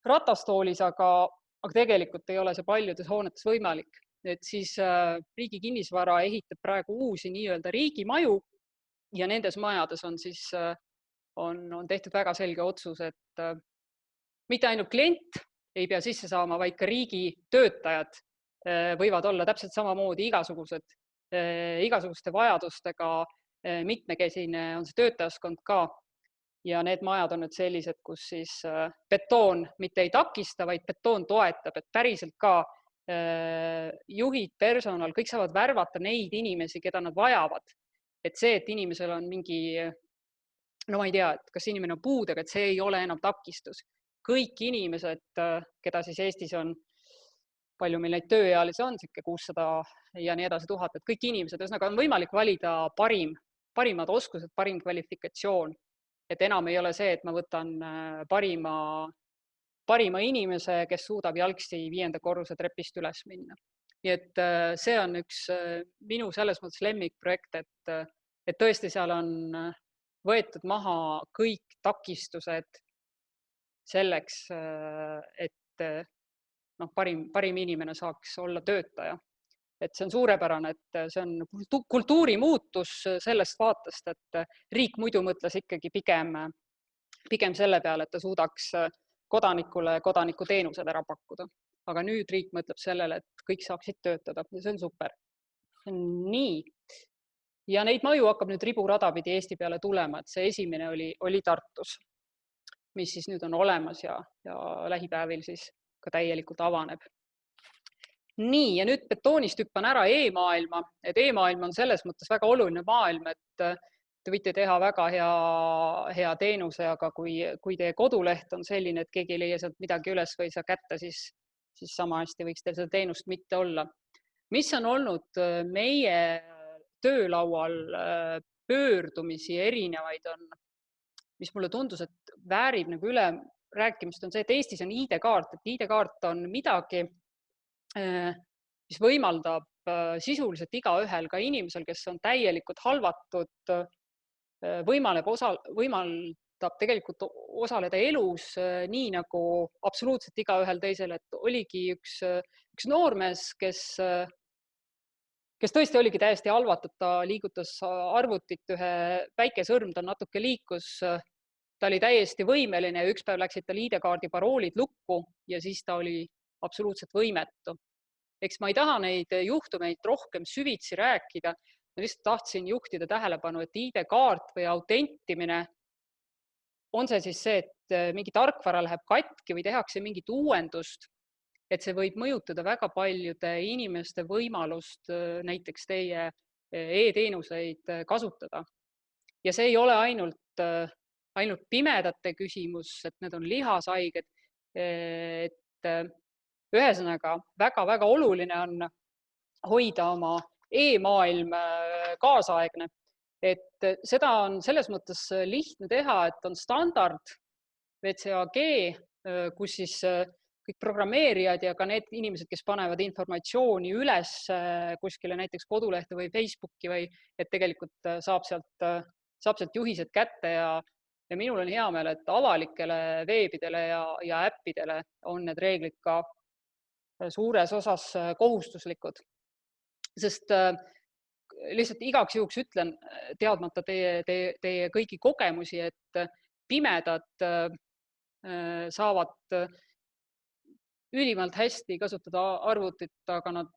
ratastoolis, aga tegelikult ei ole see paljudes hoonetes võimalik. Et siis Riigi Kinnisvara ehitab praegu uusi nii-öelda riigimaju ja nendes majades on tehtud väga selge otsus, et mitte ainult klient ei pea sisse saama, vaid ka riigi töötajad võivad olla täpselt samamoodi igasuguste vajadustega, mitmekesine on see töötajaskond ka. Ja need majad on nüüd sellised, kus siis betoon mitte ei takista, vaid betoon toetab, et päriselt ka juhid, personal, kõik saavad värvata neid inimesi, keda nad vajavad. Et see, et inimesel on mingi, no ma ei tea, et kas inimene on puudega, et see ei ole enam takistus. Kõik inimesed, keda siis Eestis on, palju meil neid tööealisi on, 600 ja nii edasi 1000, et kõik inimesed, ühesõnaga on võimalik valida parimad oskused, parim kvalifikatsioon. Et enam ei ole see, et ma võtan parima inimese, kes suudab jalgsi 5. korruse trepist üles minna. Nii et see on üks minu selles mõttes lemmikprojekt, et tõesti seal on võetud maha kõik takistused selleks, et parim inimene saaks olla töötaja. Et see on suurepärane, et see on kultuurimuutus sellest vaatest, et riik muidu mõtles ikkagi pigem selle peale, et ta suudaks kodanikule kodanikuteenused ära pakkuda. Aga nüüd riik mõtleb sellele, et kõik saaksid töötada ja see on super. Nii. Ja neid maju hakkab nüüd riburada pidi Eesti peale tulema, et see esimene oli Tartus, mis siis nüüd on olemas ja lähipäevil siis ka täielikult avaneb. Nii, ja nüüd betoonist hüppan ära e-maailma, et e-maailm on selles mõttes väga oluline maailm, et te võite teha väga hea teenuse, aga kui teie koduleht on selline, et keegi ei leia sealt midagi üles või saa kätte, siis sama hästi võiks teil seda teenust mitte olla. Mis on olnud meie töölaual pöördumisi erinevaid on, mis mulle tundus, et väärib nagu üle rääkimist, on see, et Eestis on ID-kaart, et ID-kaart on midagi, mis võimaldab sisuliselt igaühel, ka inimesel, kes on täielikult halvatud, võimaldab tegelikult osaleda elus nii nagu absoluutselt igaühel teisel, et oligi üks noormees, kes tõesti oligi täiesti halvatud, ta liigutas arvutit, ühe väike sõrm, ta natuke liikus, ta oli täiesti võimeline ja üks päev läksid tal ID-kaardi paroolid lukku ja siis ta oli absoluutselt võimetu. Eks ma ei taha neid juhtumeid rohkem süvitsi rääkida, ma lihtsalt tahtsin juhtida tähelepanu, et ID-kaart või autentimine on see siis see, et mingi tarkvara läheb katki või tehakse mingit uuendust, et see võib mõjutada väga paljude inimeste võimalust näiteks teie e-teenuseid kasutada. Ja see ei ole ainult pimedate küsimus, et need on lihashaiged, et ühesõnaga väga-väga oluline on hoida oma e-maailm kaasaegne, et seda on selles mõttes lihtne teha, et on standard WCAG, kus siis kõik programmeerijad ja ka need inimesed, kes panevad informatsiooni üles kuskile näiteks kodulehte või Facebooki või et tegelikult saab sealt juhised kätte ja minul on hea meel, et avalikele veebidele ja äppidele on need reeglid ka suures osas kohustuslikud. Sest lihtsalt igaks juhuks ütlen, teadmata teie kõigi kogemusi, et pimedad saavad ülimalt hästi kasutada arvutit, aga nad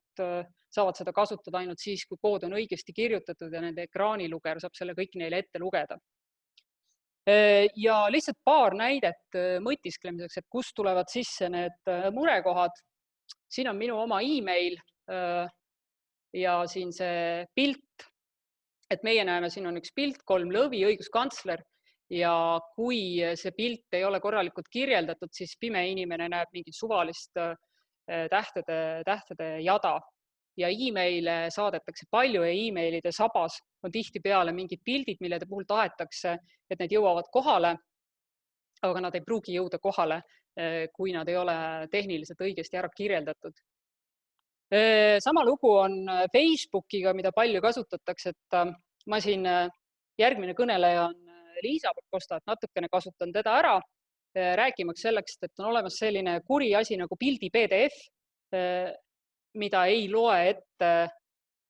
saavad seda kasutada ainult siis, kui kood on õigesti kirjutatud ja nende ekraaniluger saab selle kõik neile ette lugeda. Ja lihtsalt paar näidet mõtisklemiseks, et kust tulevad sisse need murekohad. Siin on minu oma e-mail ja siin see pilt, et meie näeme, siin on üks pilt, 3 lõvi, õiguskantsler ja kui see pilt ei ole korralikult kirjeldatud, siis pime inimene näeb mingit suvalist tähtede jada ja e-maile saadetakse palju ja e-mailide sabas on tihtipeale mingid pildid, millede puhul tahetakse, et need jõuavad kohale, aga nad ei pruugi jõuda kohale, kui nad ei ole tehniliselt õigesti ära kirjeldatud. Sama lugu on Facebookiga, mida palju kasutatakse, et ma siin järgmine kõneleja on Liisa Pakosta, et natukene kasutan teda ära, rääkimaks selleks, et on olemas selline kuri asi nagu pildi PDF, mida ei loe ette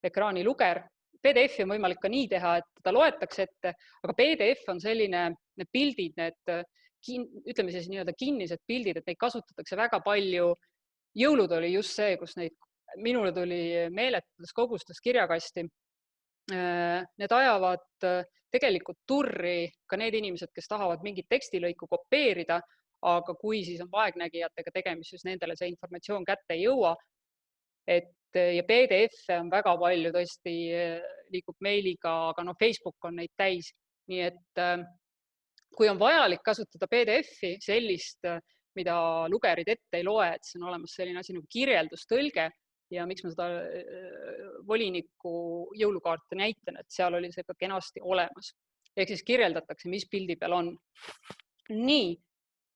ekraaniluger. PDF on võimalik ka nii teha, et ta loetakse ette, aga PDF on selline, need pildid, need ütleme siis nii-öelda kinnised pildid, et neid kasutatakse väga palju. Jõulud oli just see, kus neid minule tuli meeletutes kogustes kirjakasti. Need ajavad tegelikult turri ka need inimesed, kes tahavad mingit tekstilõiku kopeerida, aga kui siis on vaegnägijatega tegemist, siis nendele see informatsioon kätte ei jõua. Ja PDF on väga palju, tõesti liigub meiliga, aga Facebook on neid täis. Nii et kui on vajalik kasutada PDF-i sellist, mida lugerid ette ei loe, et see on olemas selline asi nagu kirjeldustõlge ja miks ma seda voliniku jõulukaarte näitan, et seal oli see ka kenasti olemas. Ehk siis kirjeldatakse, mis pildi peal on. Nii.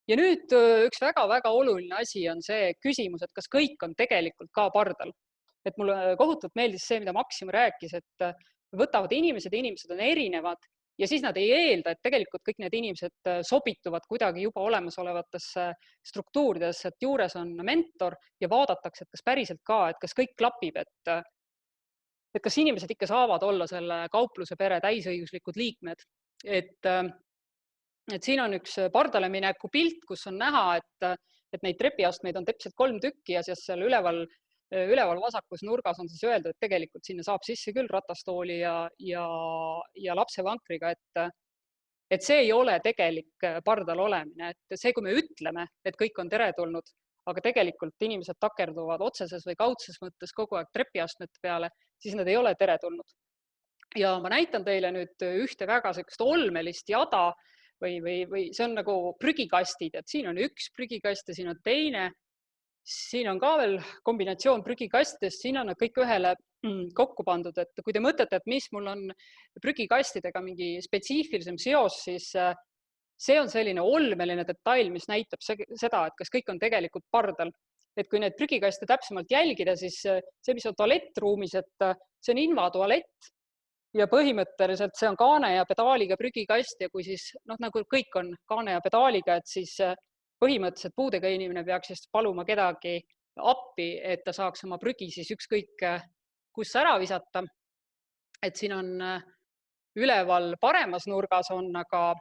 Ja nüüd üks väga-väga oluline asi on see küsimus, et kas kõik on tegelikult ka pardal. Et mulle kohutavalt meeldis see, mida Maxim rääkis, et võtavad inimesed on erinevad ja siis nad ei eelda, et tegelikult kõik need inimesed sobituvad kuidagi juba olemasolevatesse struktuuridesse, et juures on mentor ja vaadatakse, et kas päriselt ka, et kas kõik klapib, et kas inimesed ikka saavad olla selle kaupluse pere täisõiguslikud liikmed. Et siin on üks pardale mineku pilt, kus on näha, et neid trepiastmeid on täpselt 3 tükki ja siis seal üleval vasakus nurgas on siis öeldud, et tegelikult sinna saab sisse küll ratastooli ja lapsevankriga, et see ei ole tegelik pardal olemine. Et see, kui me ütleme, et kõik on teretulnud, aga tegelikult inimesed takerduvad otseses või kaudses mõttes kogu aeg trepiastmete peale, siis nad ei ole teretulnud. Ja ma näitan teile nüüd ühte väga sellist olmelist jada või see on nagu prügikastid, et siin on üks prügikast ja siin on teine. Siin on ka veel kombinatsioon prügikastidest, siin on nad kõik ühele kokku pandud, et kui te mõtlete, et mis mul on prügikastidega mingi spetsiifilisem seos, siis see on selline olmeline detail, mis näitab seda, et kas kõik on tegelikult pardal. Et kui need prügikaste täpsemalt jälgida, siis see, mis on tualettruumis, et see on invatualett ja põhimõtteliselt see on kaane ja pedaaliga prügikast ja kui siis, nagu kõik on kaane ja pedaaliga, et siis põhimõtteliselt puudega inimene peaks just paluma kedagi appi, et ta saaks oma prügi siis ükskõik kus ära visata. Et siin on üleval paremas nurgas on aga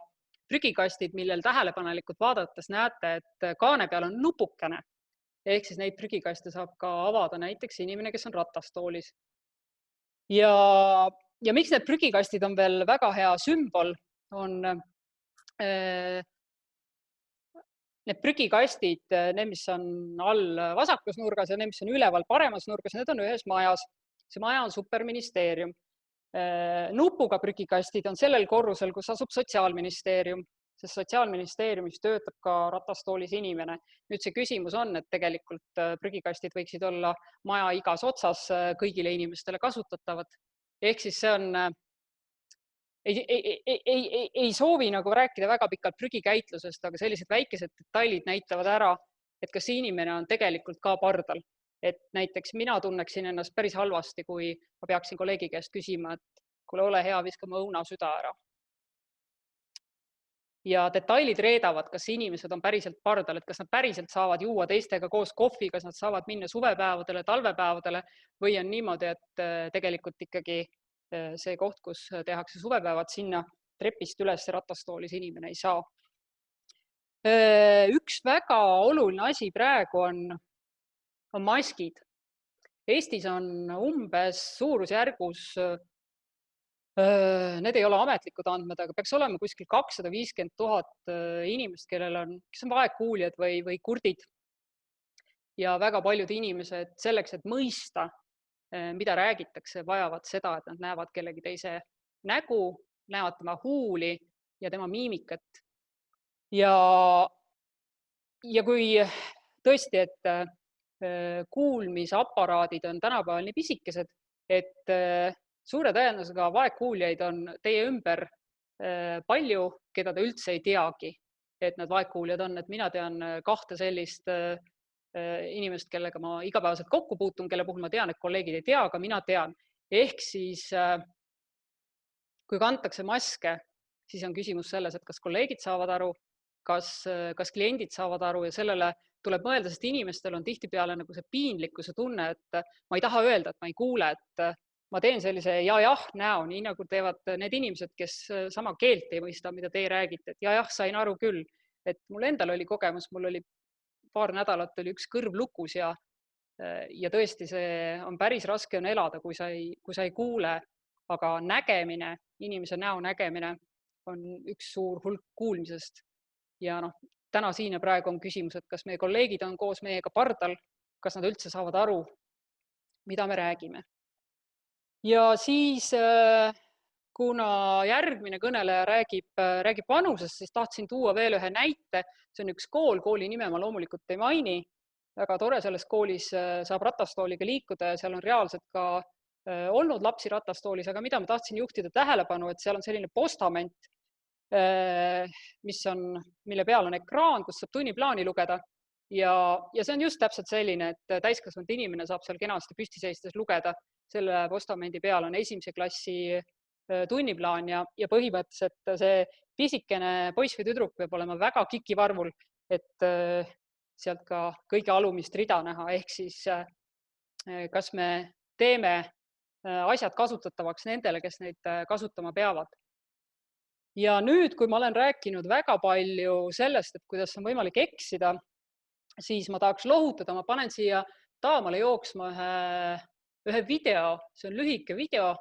prügikastid, millel tähelepanelikult vaadates näete, et kaane peal on nupukene. Ehk siis neid prügikaste saab ka avada näiteks inimene, kes on ratastoolis. Ja miks need prügikastid on veel väga hea sümbol, on need prügikastid, need, mis on all vasakus nurgas ja need, mis on üleval paremas nurgas, need on ühes majas. See maja on superministeerium. Nupuga prügikastid on sellel korrusel, kus asub sotsiaalministeerium, sest sotsiaalministeeriumis töötab ka ratastoolis inimene. Nüüd see küsimus on, et tegelikult prügikastid võiksid olla maja igas otsas kõigile inimestele kasutatavad. Ehk siis see on ei soovi nagu rääkida väga pikalt prügikäitlusest, aga sellised väikesed detailid näitavad ära, et kas inimene on tegelikult ka pardal. Et näiteks mina tunneksin ennast päris halvasti, kui ma peaksin kolleegi käest küsima, et kuule, ole hea, viska mu õunasüda ära. Ja detailid reedavad, kas inimesed on päriselt pardal, et kas nad päriselt saavad juua teistega koos kohvi, kas nad saavad minna suvepäevadele, talvepäevadele või on niimoodi, et tegelikult ikkagi see koht, kus tehakse suvepäevad, sinna trepist üles ratastoolis inimene ei saa. Üks väga oluline asi praegu on maskid. Eestis on umbes suurusjärgus, need ei ole ametlikud andmed, aga peaks olema kuskil 250 000 inimest, kes on vaegkuuljad või kurdid. Ja väga paljud inimesed selleks, et mõista, mida räägitakse, vajavad seda, et nad näevad kellegi teise nägu, näevad tema huuli ja tema miimikat. Ja kui tõesti, et kuulmisaparaadid on tänapäeval nii pisikesed, et suure tõenäosusega vaegkuuljaid on teie ümber palju, keda te üldse ei teagi, et nad vaegkuuljad on. Et mina tean 2 sellist inimest, kellega ma igapäevaselt kokku puutun, kelle puhul ma tean, et kolleegid ei tea, aga mina tean. Ehk siis, kui kantakse maske, siis on küsimus selles, et kas kolleegid saavad aru, kas kliendid saavad aru ja sellele tuleb mõelda, sest inimestel on tihtipeale nagu see piinlikkuse tunne, et ma ei taha öelda, et ma ei kuule, et ma teen sellise ja-jah näo, nii nagu teevad need inimesed, kes sama keelt ei mõista, mida teie räägite, et ja-jah, sain aru küll. et mul endal oli kogemus, mul oli paar nädalat oli üks kõrv lukus ja tõesti see on päris raske on elada, kui sa ei kuule, aga nägemine, inimese näo nägemine on üks suur hulk kuulmisest. Ja täna siin ja praegu on küsimus, et kas meie kolleegid on koos meiega pardal, kas nad üldse saavad aru, mida me räägime. Ja siis, kuna järgmine kõneleja räägib vanusest, siis tahtsin tuua veel ühe näite. See on üks kool, kooli nime ma loomulikult ei maini. Väga tore, selles koolis saab ratastooliga liikuda ja seal on reaalselt ka olnud lapsi ratastoolis, aga mida ma tahtsin juhtida tähelepanu, et seal on selline postament, mille peal on ekraan, kus saab tunniplaani lugeda. Ja see on just täpselt selline, et täiskasvanud inimene saab seal kenasti püsti seistes lugeda. Selle postamendi peal on 1. klassi tunniplaan ja põhimõtteliselt see pisikene poiss või tüdruk peab olema väga kikivarvul, et sealt ka kõige alumist rida näha, ehk siis kas me teeme asjad kasutatavaks nendele, kes neid kasutama peavad. Ja nüüd, kui ma olen rääkinud väga palju sellest, et kuidas on võimalik eksida, siis ma tahaks lohutada, ma panen siia taamale jooksma ühe video, see on lühike video.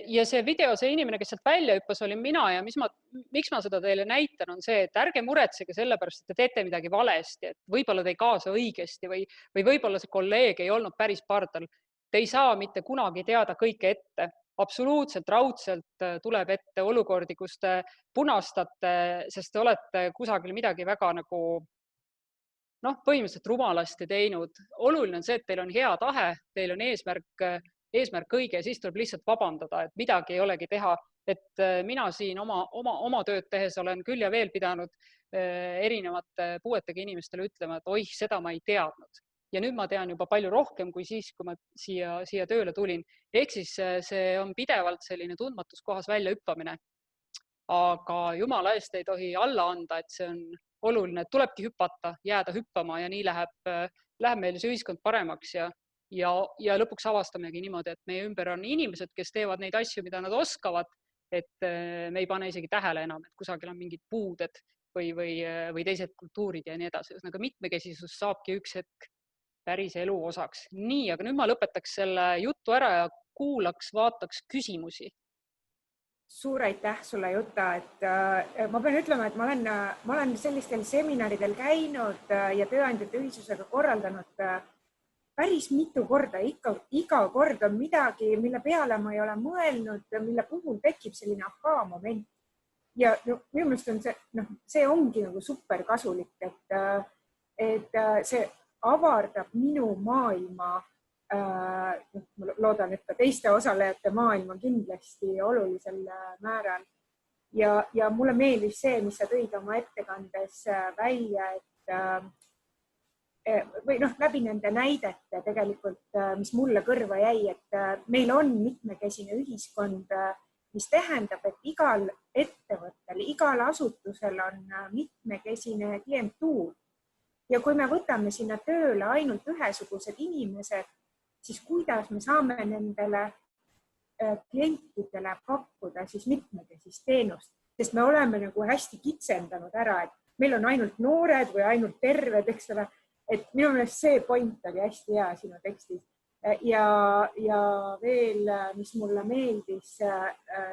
Ja see video, see inimene, kes sealt välja hüppas, olin mina ja miks ma seda teile näitan, on see, et ärge muretsege selle pärast, et te teete midagi valesti, et võib-olla te ei kaasa õigesti või võib-olla see kolleeg ei olnud päris pardal. Te ei saa mitte kunagi teada kõike ette. Absoluutselt raudselt tuleb ette olukordi, kus te punastate, sest te olete kusagil midagi väga põhimõtteliselt rumalasti teinud. Oluline on see, et teil on hea tahe, teil on eesmärk õige ja siis tuleb lihtsalt vabandada, et midagi ei olegi teha. Et mina siin oma tööd tehes olen küll ja veel pidanud erinevate puuetega inimestele ütlema, et oih, seda ma ei teadnud. Ja nüüd ma tean juba palju rohkem kui siis, kui ma siia tööle tulin. Ehk siis see on pidevalt selline tundmatus kohas välja hüppamine. Aga jumala eest ei tohi alla anda, et see on oluline, et tulebki hüpata, jääda hüppama ja nii läheb meil see ühiskond paremaks ja lõpuks avastamegi niimoodi, et meie ümber on inimesed, kes teevad neid asju, mida nad oskavad, et me ei pane isegi tähele enam, et kusagil on mingid puuded või teised kultuurid ja nii edasi. Ühesõnaga mitmekesisus saabki üks hetk päris elu osaks. Nii, aga nüüd ma lõpetaks selle jutu ära ja vaataks küsimusi. Suur aitäh sulle, Jutta, et ma pean ütlema, et ma olen sellistel seminaridel käinud ja tööandjate ühisusega korraldanud päris mitu korda, iga kord on midagi, mille peale ma ei ole mõelnud, mille puhul tekib selline aha-moment. Ja minu meelest on see ongi nagu super kasulik, et see avardab minu maailma, ma loodan, et ka teiste osalejate maailma kindlasti olulisel määral. Ja mulle meeldis see, mis sa tõid oma ettekandes välja, et või läbi nende näidete tegelikult, mis mulle kõrva jäi, et meil on mitmekesine ühiskond, mis tähendab, et igal ettevõttel, igal asutusel on mitmekesine klientuur. Ja kui me võtame sinna tööle ainult ühesugused inimesed, siis kuidas me saame nendele klientidele pakkuda siis mitmekesist teenust, sest me oleme nagu hästi kitsendanud ära, et meil on ainult noored või ainult terved, eks ole. Et minu meelest see point oli hästi hea sinu tekstis. Ja veel, mis mulle meeldis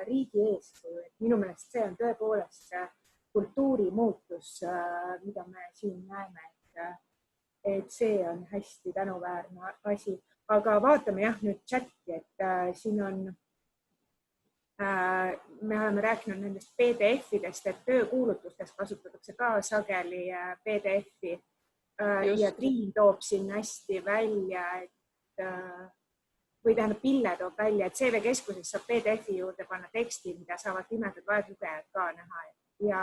riigi eeskuju, et minu meelest see on tõepoolest kultuuri muutus, mida me siin näeme, et see on hästi tänuväärne asi. Aga vaatame nüüd chati, et siin on, me oleme rääkinud nendest PDF-idest, et töökuulutustes kasutatakse ka sageli PDF-i. Ja Triin toob siin hästi välja, või tähendab Pille toob välja, et CV keskuses saab PDF-i juurde panna teksti, mida saavad pimedatud vaeslugejad ka näha. Ja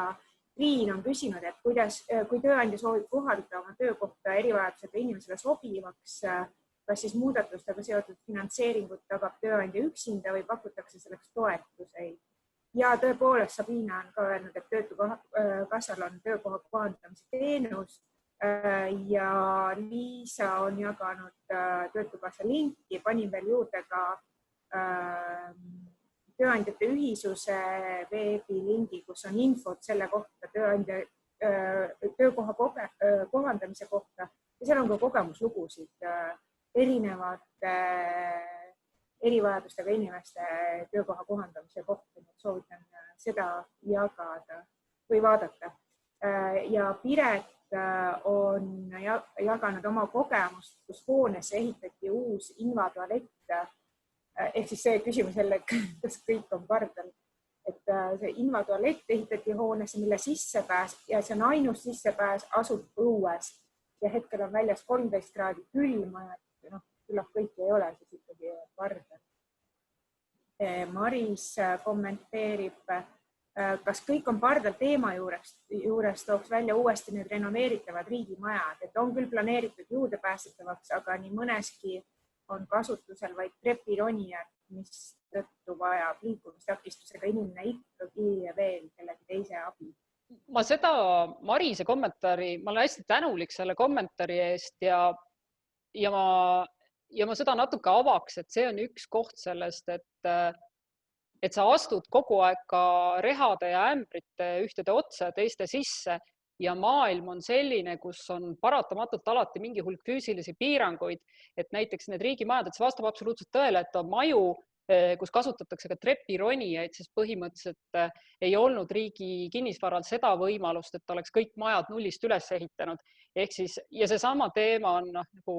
Triin on küsinud, et kui tööandja soovib kohaldada oma töökohta erivajadusega inimesele sobivaks, kas siis muudatustega seotud finantseeringut tagab tööandja üksinda või pakutakse selleks toetuseid. Ja tõepoolest Sabina on ka öelnud, et Töötukassal on töökoha kohandamise teenus ja Liisa on jaganud Töötukassa linki, panin veel juurde ka tööandjate ühisuse veebilingi, kus on infot selle kohta töökoha kohandamise kohta ja seal on ka kogemuslugusid erinevate erivajadustega inimeste töökoha kohandamise kohta. Soovitan seda jagada või vaadata. Ja Piret on jaganud oma kogemust, kus hoones ehitati uus invatualett. Ehk siis see küsimus jälle, kas kõik on pardal. Et see invatualett ehitati hoonesse, mille sissepääs ja see on ainus sissepääs asub õues ja hetkel on väljas 13 kraadi külma ja küllap kõik ei ole siis ikkagi pardal. Maris kommenteerib, kas kõik on pardal teema juures tooks välja uuesti need renoveeritavad riigimajad, et on küll planeeritud juurdepääsetavaks, aga nii mõneski on kasutusel vaid trepironijad, mis tõttu vajab liikumistakistusega inimene ikkagi veel kellegi teise abi. Ma seda Marise kommentaari, ma olen hästi tänulik selle kommentaari eest ja ma seda natuke avaks, et see on üks koht sellest, et sa astud kogu aeg ka rehade ja ämbrite ühtede otsa teiste sisse ja maailm on selline, kus on paratamatult alati mingi hulk füüsilisi piiranguid, et näiteks need riigimajad, et see vastab absoluutselt tõele, et on maju, kus kasutatakse ka trepironijaid, sest põhimõtteliselt ei olnud riigi kinnisvaral seda võimalust, et oleks kõik majad nullist üles ehitanud. Ehk siis, ja seesama teema on, nagu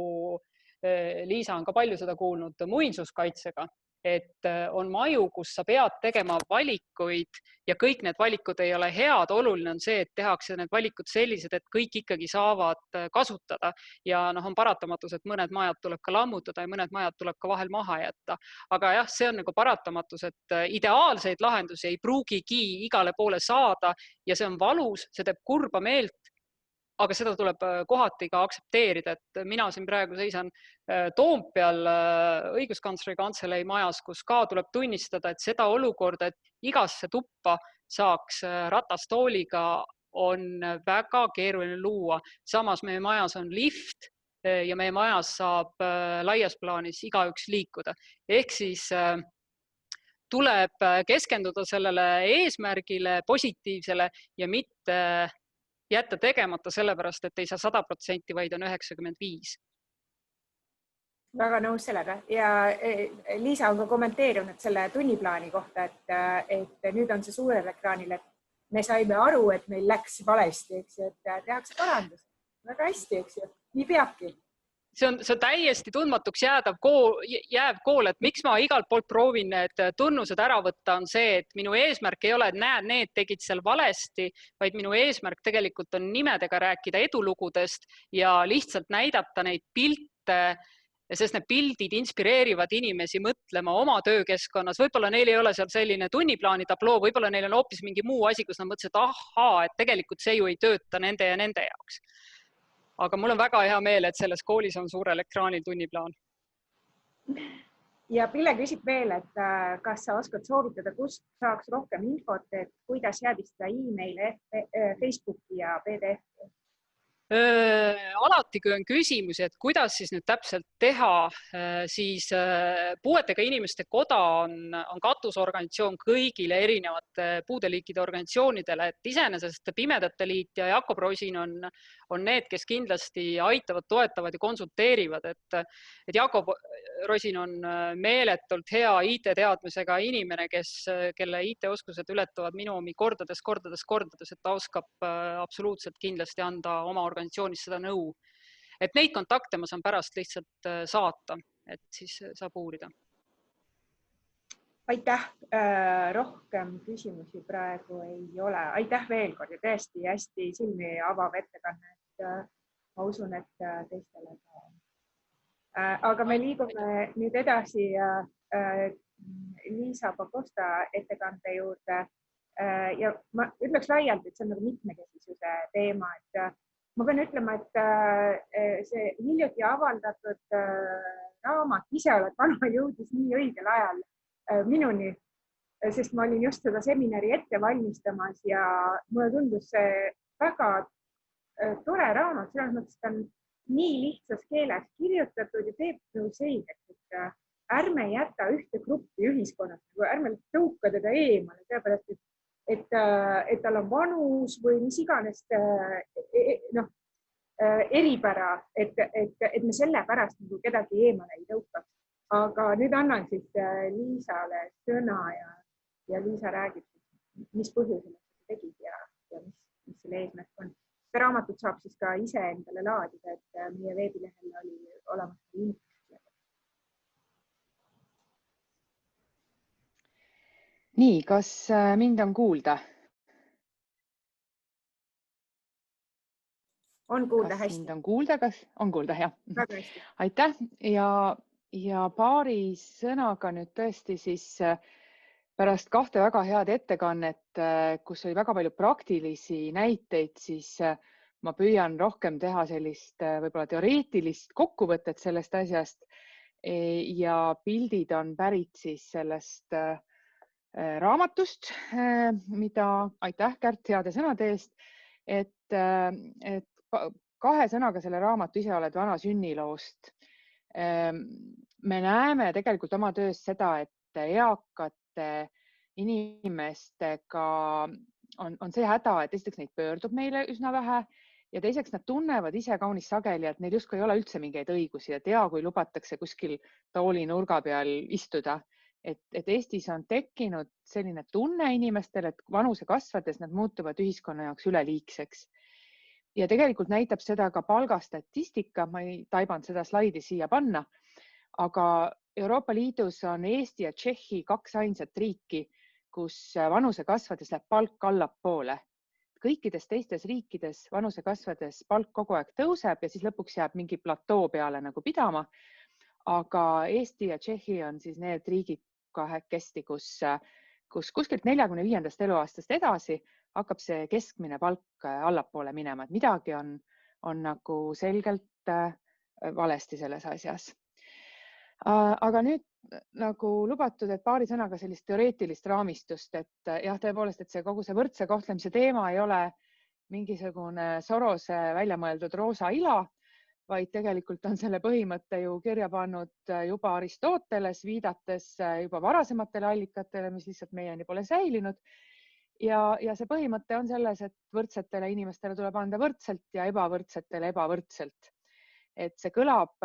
Liisa on ka palju seda kuulnud, muinsuskaitsega, et on maju, kus sa pead tegema valikuid ja kõik need valikud ei ole head. Oluline on see, et tehakse need valikud sellised, et kõik ikkagi saavad kasutada ja on paratamatus, et mõned majad tuleb ka lammutada ja mõned majad tuleb ka vahel maha jätta. Aga jah, see on nagu paratamatus, et ideaalseid lahendusi ei pruugigi igale poole saada ja see on valus, see teeb kurba meelt. Aga seda tuleb kohati ka aktsepteerida, et mina siin praegu seisan Toompeal õiguskantsleri kantselei majas, kus ka tuleb tunnistada, et seda olukorda, et igasse tuppa saaks ratastooliga, on väga keeruline luua. Samas meie majas on lift ja meie majas saab laias plaanis igaüks liikuda. Ehk siis tuleb keskenduda sellele eesmärgile, positiivsele ja mitte jätta tegemata sellepärast, et ei saa 100%, vaid on 95%. Väga nõus sellega ja Liisa on ka kommenteerinud selle tunniplaani kohta, et nüüd on see suurel ekraanil, et me saime aru, et meil läks valesti, eks ju, et tehakse parandus. Väga hästi, eks ju, nii peabki. See on täiesti tundmatuks jääv kool, et miks ma igalt poolt proovin need tunnused ära võtta, on see, et minu eesmärk ei ole, et need tegid seal valesti, vaid minu eesmärk tegelikult on nimedega rääkida edulugudest ja lihtsalt näidata neid pilte, sest need pildid inspireerivad inimesi mõtlema oma töökeskkonnas. Võib-olla neil ei ole seal selline tunniplaani tabloo, võib-olla neil on hoopis mingi muu asi, kus nad mõtlesid, et tegelikult see ju ei tööta nende ja nende jaoks. Aga mul on väga hea meel, et selles koolis on suurel ekraanil tunniplaan. Ja Pille küsib veel, et kas sa oskad soovitada, kust saaks rohkem infot, et kuidas jäädistada e-maili, Facebooki ja PDF? Alati, kui on küsimusi, et kuidas siis nüüd täpselt teha, siis Puuetega Inimeste Koda on katusorganisatsioon kõigile erinevate puudeliikide organisatsioonidele, et iseenesest Pimedate Liit ja Jakob Rosin on need, kes kindlasti aitavad, toetavad ja konsulteerivad, et Jakob Rosin on meeletult hea IT-teadmisega inimene, kelle IT-oskused ületavad minu omi kordades, et ta oskab absoluutselt kindlasti anda oma organisatsioonis seda nõu. Et neid kontakte ma saan pärast lihtsalt saata, et siis saab uurida. Aitäh! Rohkem küsimusi praegu ei ole. Aitäh veel kord ja tõesti hästi silmi avav ettekanne. Ma usun, et teistele ka. Aga me liigume nüüd edasi Liisa Pakosta ettekande juurde. Ja ma ütleks laialt, et see on nagu mitmekesisuse teema. Ma pean ütlema, et see hiljuti avaldatud raamat Ise oled vana jõudis nii õigel ajal minuni. sest ma olin just seda seminari ette valmistamas ja mulle tundus see väga tore raamat, selles mõttes ta on nii lihtsas keeles kirjutatud ja teeb nagu selgeks, et ärme jäta ühte gruppi ühiskonnas, ärme tõuka teda eemale, sellepärast et tal on vanus või mis iganes eripära, et me selle pärast nagu kedagi eemale ei tõukaks. Aga nüüd annan siis Liisale sõna ja Liisa räägib, mis põhjusel ta tegid ja mis selle eesmärk on. Seda raamatut saab siis ka ise endale laadida, et meie veebilehel oli olemas info. Nii, kas mind on kuulda? On kuulda kas hästi. Mind on kuulda, kas on kuulda, jah. Väga hästi. Aitäh ja paari sõnaga nüüd tõesti siis pärast kahte väga head ettekannet, kus oli väga palju praktilisi näiteid, siis ma püüan rohkem teha sellist võib-olla teoreetilist kokkuvõtet sellest asjast ja pildid on pärit siis sellest raamatust, mida, aitäh Kärt heade sõnade eest, et kahe sõnaga selle raamatu ise oled vana sünniloost. Me näeme tegelikult oma töös seda, et eakate inimestega on see häda, et esiteks neid pöördub meile üsna vähe ja teiseks nad tunnevad ise kaunis sageli, et neil justkui ei ole üldse mingeid õigusi, et kui lubatakse kuskil tooli nurga peal istuda. Et Eestis on tekkinud selline tunne inimestel, et vanuse kasvades nad muutuvad ühiskonna jaoks üleliigseks. Ja tegelikult näitab seda ka palgastatistika, ma ei taibanud seda slaidi siia panna, aga Euroopa Liidus on Eesti ja Tšehhi kaks ainsat riiki, kus vanuse kasvades läheb palk allapoole. Kõikides teistes riikides vanuse kasvades palk kogu aeg tõuseb ja siis lõpuks jääb mingi platoo peale nagu pidama. Aga Eesti ja Tšehhi on siis need riigid kahekesti, kus kuskilt 45. eluaastast edasi hakkab see keskmine palk allapoole minema, et midagi on nagu selgelt valesti selles asjas. Aga nüüd nagu lubatud, et paari sõnaga sellist teoreetilist raamistust, et jah, tõepoolest, et see kogu see võrdse kohtlemise teema ei ole mingisugune Sorose välja mõeldud roosa ila, vaid tegelikult on selle põhimõtte ju kirja pannud juba Aristoteles, viidates juba varasematele allikatele, mis lihtsalt meieni pole säilinud. Ja see põhimõte on selles, et võrdsetele inimestele tuleb anda võrdselt ja ebavõrdsetele ebavõrdselt. Et see kõlab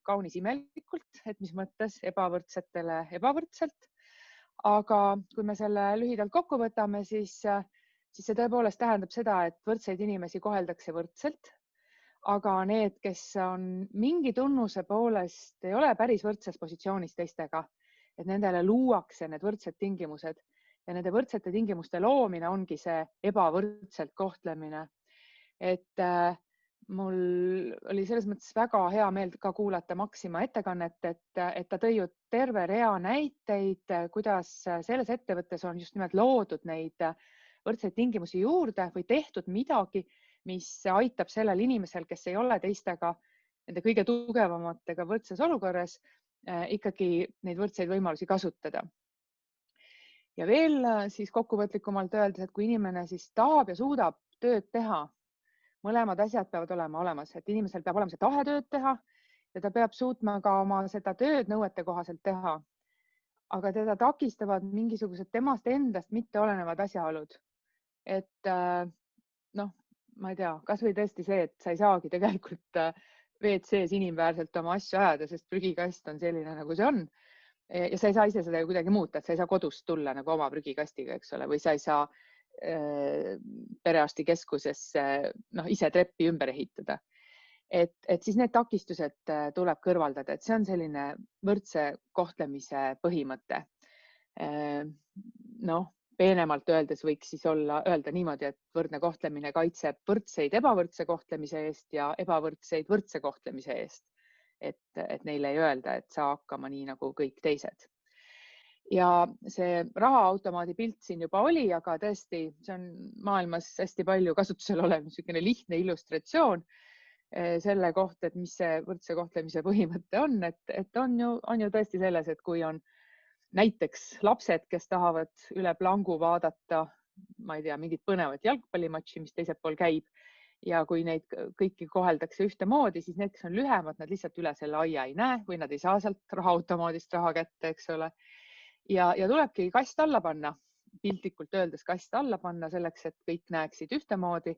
kaunis imelikult, et mis mõttes ebavõrdsetele ebavõrdselt. Aga kui me selle lühidalt kokku võtame, siis see tõepoolest tähendab seda, et võrdseid inimesi koheldakse võrdselt. Aga need, kes on mingi tunnuse poolest ei ole päris võrdses positsioonis teistega, et nendele luuakse need võrdsed tingimused ja nende võrdsete tingimuste loomine ongi see ebavõrdselt kohtlemine. Et mul oli selles mõttes väga hea meel ka kuulata Maxima ettekannet, et ta tõi ju terve rea näiteid, kuidas selles ettevõttes on just nimelt loodud neid võrdseid tingimusi juurde või tehtud midagi, mis aitab sellel inimesel, kes ei ole teistega, nende kõige tugevamatega võrdses olukorras, ikkagi neid võrdseid võimalusi kasutada. Ja veel siis kokkuvõtlikumalt öeldes, et kui inimene siis tahab ja suudab tööd teha, mõlemad asjad peavad olema olemas, et inimesel peab olema see tahe tööd teha ja ta peab suutma ka oma seda tööd nõuete kohaselt teha. Aga teda takistavad mingisugused temast endast mitte olenevad asjaolud. Et ma ei tea, kas või tõesti see, et sa ei saagi tegelikult WC-s inimväärselt oma asju ajada, sest prügikast on selline, nagu see on. Ja sa ei saa ise seda ju kuidagi muuta, et sa ei saa kodust tulla nagu oma prügikastiga, eks ole, või sa ei saa perearstikeskusesse ise treppi ümber ehitada. Et siis need takistused tuleb kõrvaldada, et see on selline võrdse kohtlemise põhimõte. Peenemalt öeldes võiks siis öelda niimoodi, et võrdne kohtlemine kaitseb võrdseid ebavõrdse kohtlemise eest ja ebavõrdseid võrdse kohtlemise eest. Et neile ei öelda, et saa hakkama nii nagu kõik teised. Ja see rahaautomaadi pilt siin juba oli, aga tõesti, see on maailmas hästi palju kasutusel olev niisugune lihtne illustratsioon selle kohta, et mis see võrdse kohtlemise põhimõte on. Et on ju tõesti selles, et kui on näiteks lapsed, kes tahavad üle plangu vaadata, ma ei tea, mingit põnevat jalgpallimatši, mis teisel pool käib. Ja kui neid kõiki koheldakse ühtemoodi, siis need, kes on lühemad, nad lihtsalt üle selle aia ei näe või nad ei saa sealt rahaautomaadist raha kätte, eks ole. Ja tulebki kast alla panna, piltlikult öeldes kast alla panna selleks, et kõik näeksid ühtemoodi.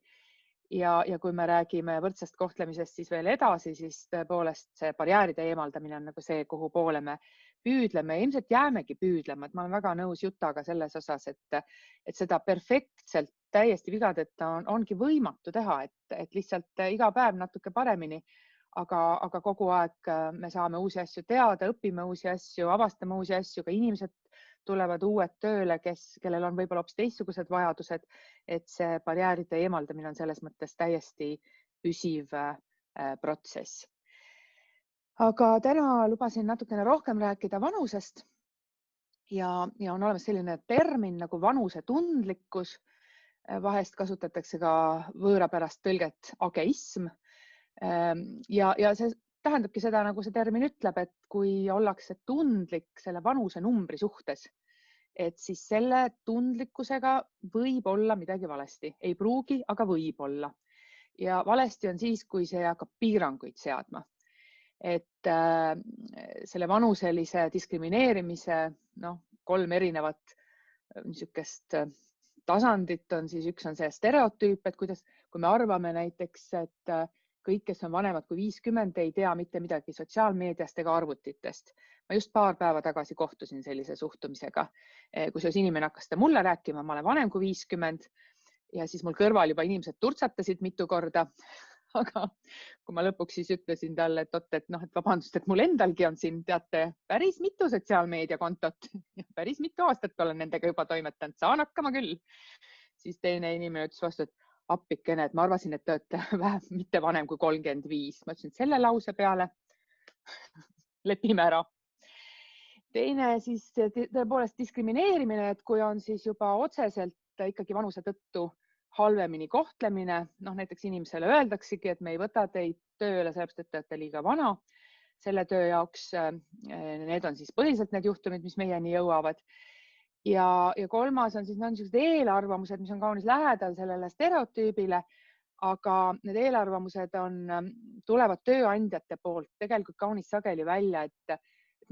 Ja kui me räägime võrdsest kohtlemisest siis veel edasi, siis tõepoolest see barjääride eemaldamine on nagu see, kuhu poole me püüdleme ja ilmselt jäämegi püüdlema. Ma olen väga nõus Jutaga selles osas, et seda perfektselt täiesti vigadeta ongi võimatu teha, et lihtsalt iga päev natuke paremini, aga kogu aeg me saame uusi asju teada, õpime uusi asju, avastame uusi asju, ka inimesed tulevad uued tööle, kellel on võib-olla hoopis teistsugused vajadused, et see barjääride eemaldamine on selles mõttes täiesti püsiv protsess. Aga täna lubasin natukene rohkem rääkida vanusest ja on olemas selline termin nagu vanusetundlikkus. Vahest kasutatakse ka võõrapärast tõlget ageism. Ja see tähendabki seda, nagu see termin ütleb, et kui ollakse tundlik selle vanuse numbri suhtes, et siis selle tundlikkusega võib olla midagi valesti. Ei pruugi, aga võib olla. Ja valesti on siis, kui see hakkab piiranguid seadma. Et selle vanuselise diskrimineerimise 3 erinevat niisugust tasandit on siis, üks on see stereotüüp, et kui me arvame näiteks, et kõik, kes on vanemad kui 50, ei tea mitte midagi sotsiaalmeediast ega arvutitest. Ma just paar päeva tagasi kohtusin sellise suhtumisega, kusjuures inimene hakkas seda mulle rääkima, ma olen vanem kui 50 ja siis mul kõrval juba inimesed turtsatasid mitu korda. Aga kui ma lõpuks siis ütlesin talle, et vabandust, et mul endalgi on siin, teate, päris mitu sotsiaalmeediakontot, päris mitu aastat olen nendega juba toimetanud, saan hakkama küll. Siis teine inimene ütles vastu, et appikene, et ma arvasin, et te olete mitte vanem kui 35. Ma ütlesin, et selle lause peale lepime ära. Teine siis tõepoolest diskrimineerimine, et kui on siis juba otseselt ikkagi vanuse tõttu halvemini kohtlemine, näiteks inimesele öeldaksegi, et me ei võta teid tööle, sellepärast, et te olete liiga vana selle töö jaoks. Need on siis põhiliselt need juhtumid, mis meieni jõuavad. Ja kolmas on siis niisugused eelarvamused, mis on kaunis lähedal sellele stereotüübile, aga need eelarvamused tulevad tööandjate poolt tegelikult kaunis sageli välja, et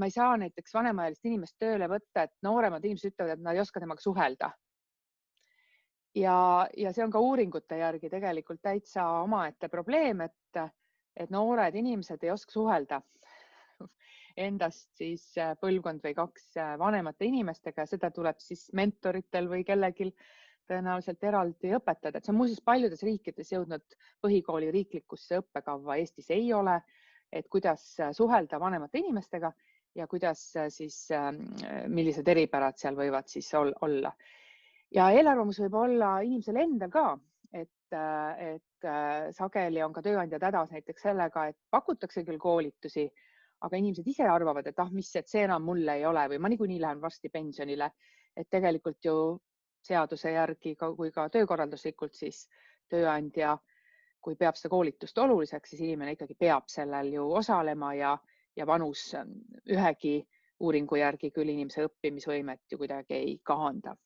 ma ei saa näiteks vanemaealist inimest tööle võtta, et nooremad inimesed ütlevad, et nad ei oska temaga suhelda. Ja see on ka uuringute järgi tegelikult täitsa omaette probleem, et noored inimesed ei oska suhelda endast siis põlvkond või 2 vanemate inimestega. Seda tuleb siis mentoritel või kellelgi tõenäoliselt eraldi õpetada. See on muuseas paljudes riikides jõudnud põhikooli riiklikusse õppekava, Eestis ei ole, et kuidas suhelda vanemate inimestega ja kuidas siis, millised eripärad seal võivad siis olla. Ja eelarvamus võib olla inimesel endal ka, et sageli on ka tööandjad hädas näiteks sellega, et pakutakse küll koolitusi, aga inimesed ise arvavad, et see enam mulle ei ole või ma niikuinii lähen varsti pensionile. Et tegelikult ju seaduse järgi kui ka töökorralduslikult siis tööandja, kui peab seda koolitust oluliseks, siis inimene ikkagi peab sellel ju osalema ja vanus ühegi uuringu järgi küll inimese õppimisvõimet ju kuidagi ei kahanda.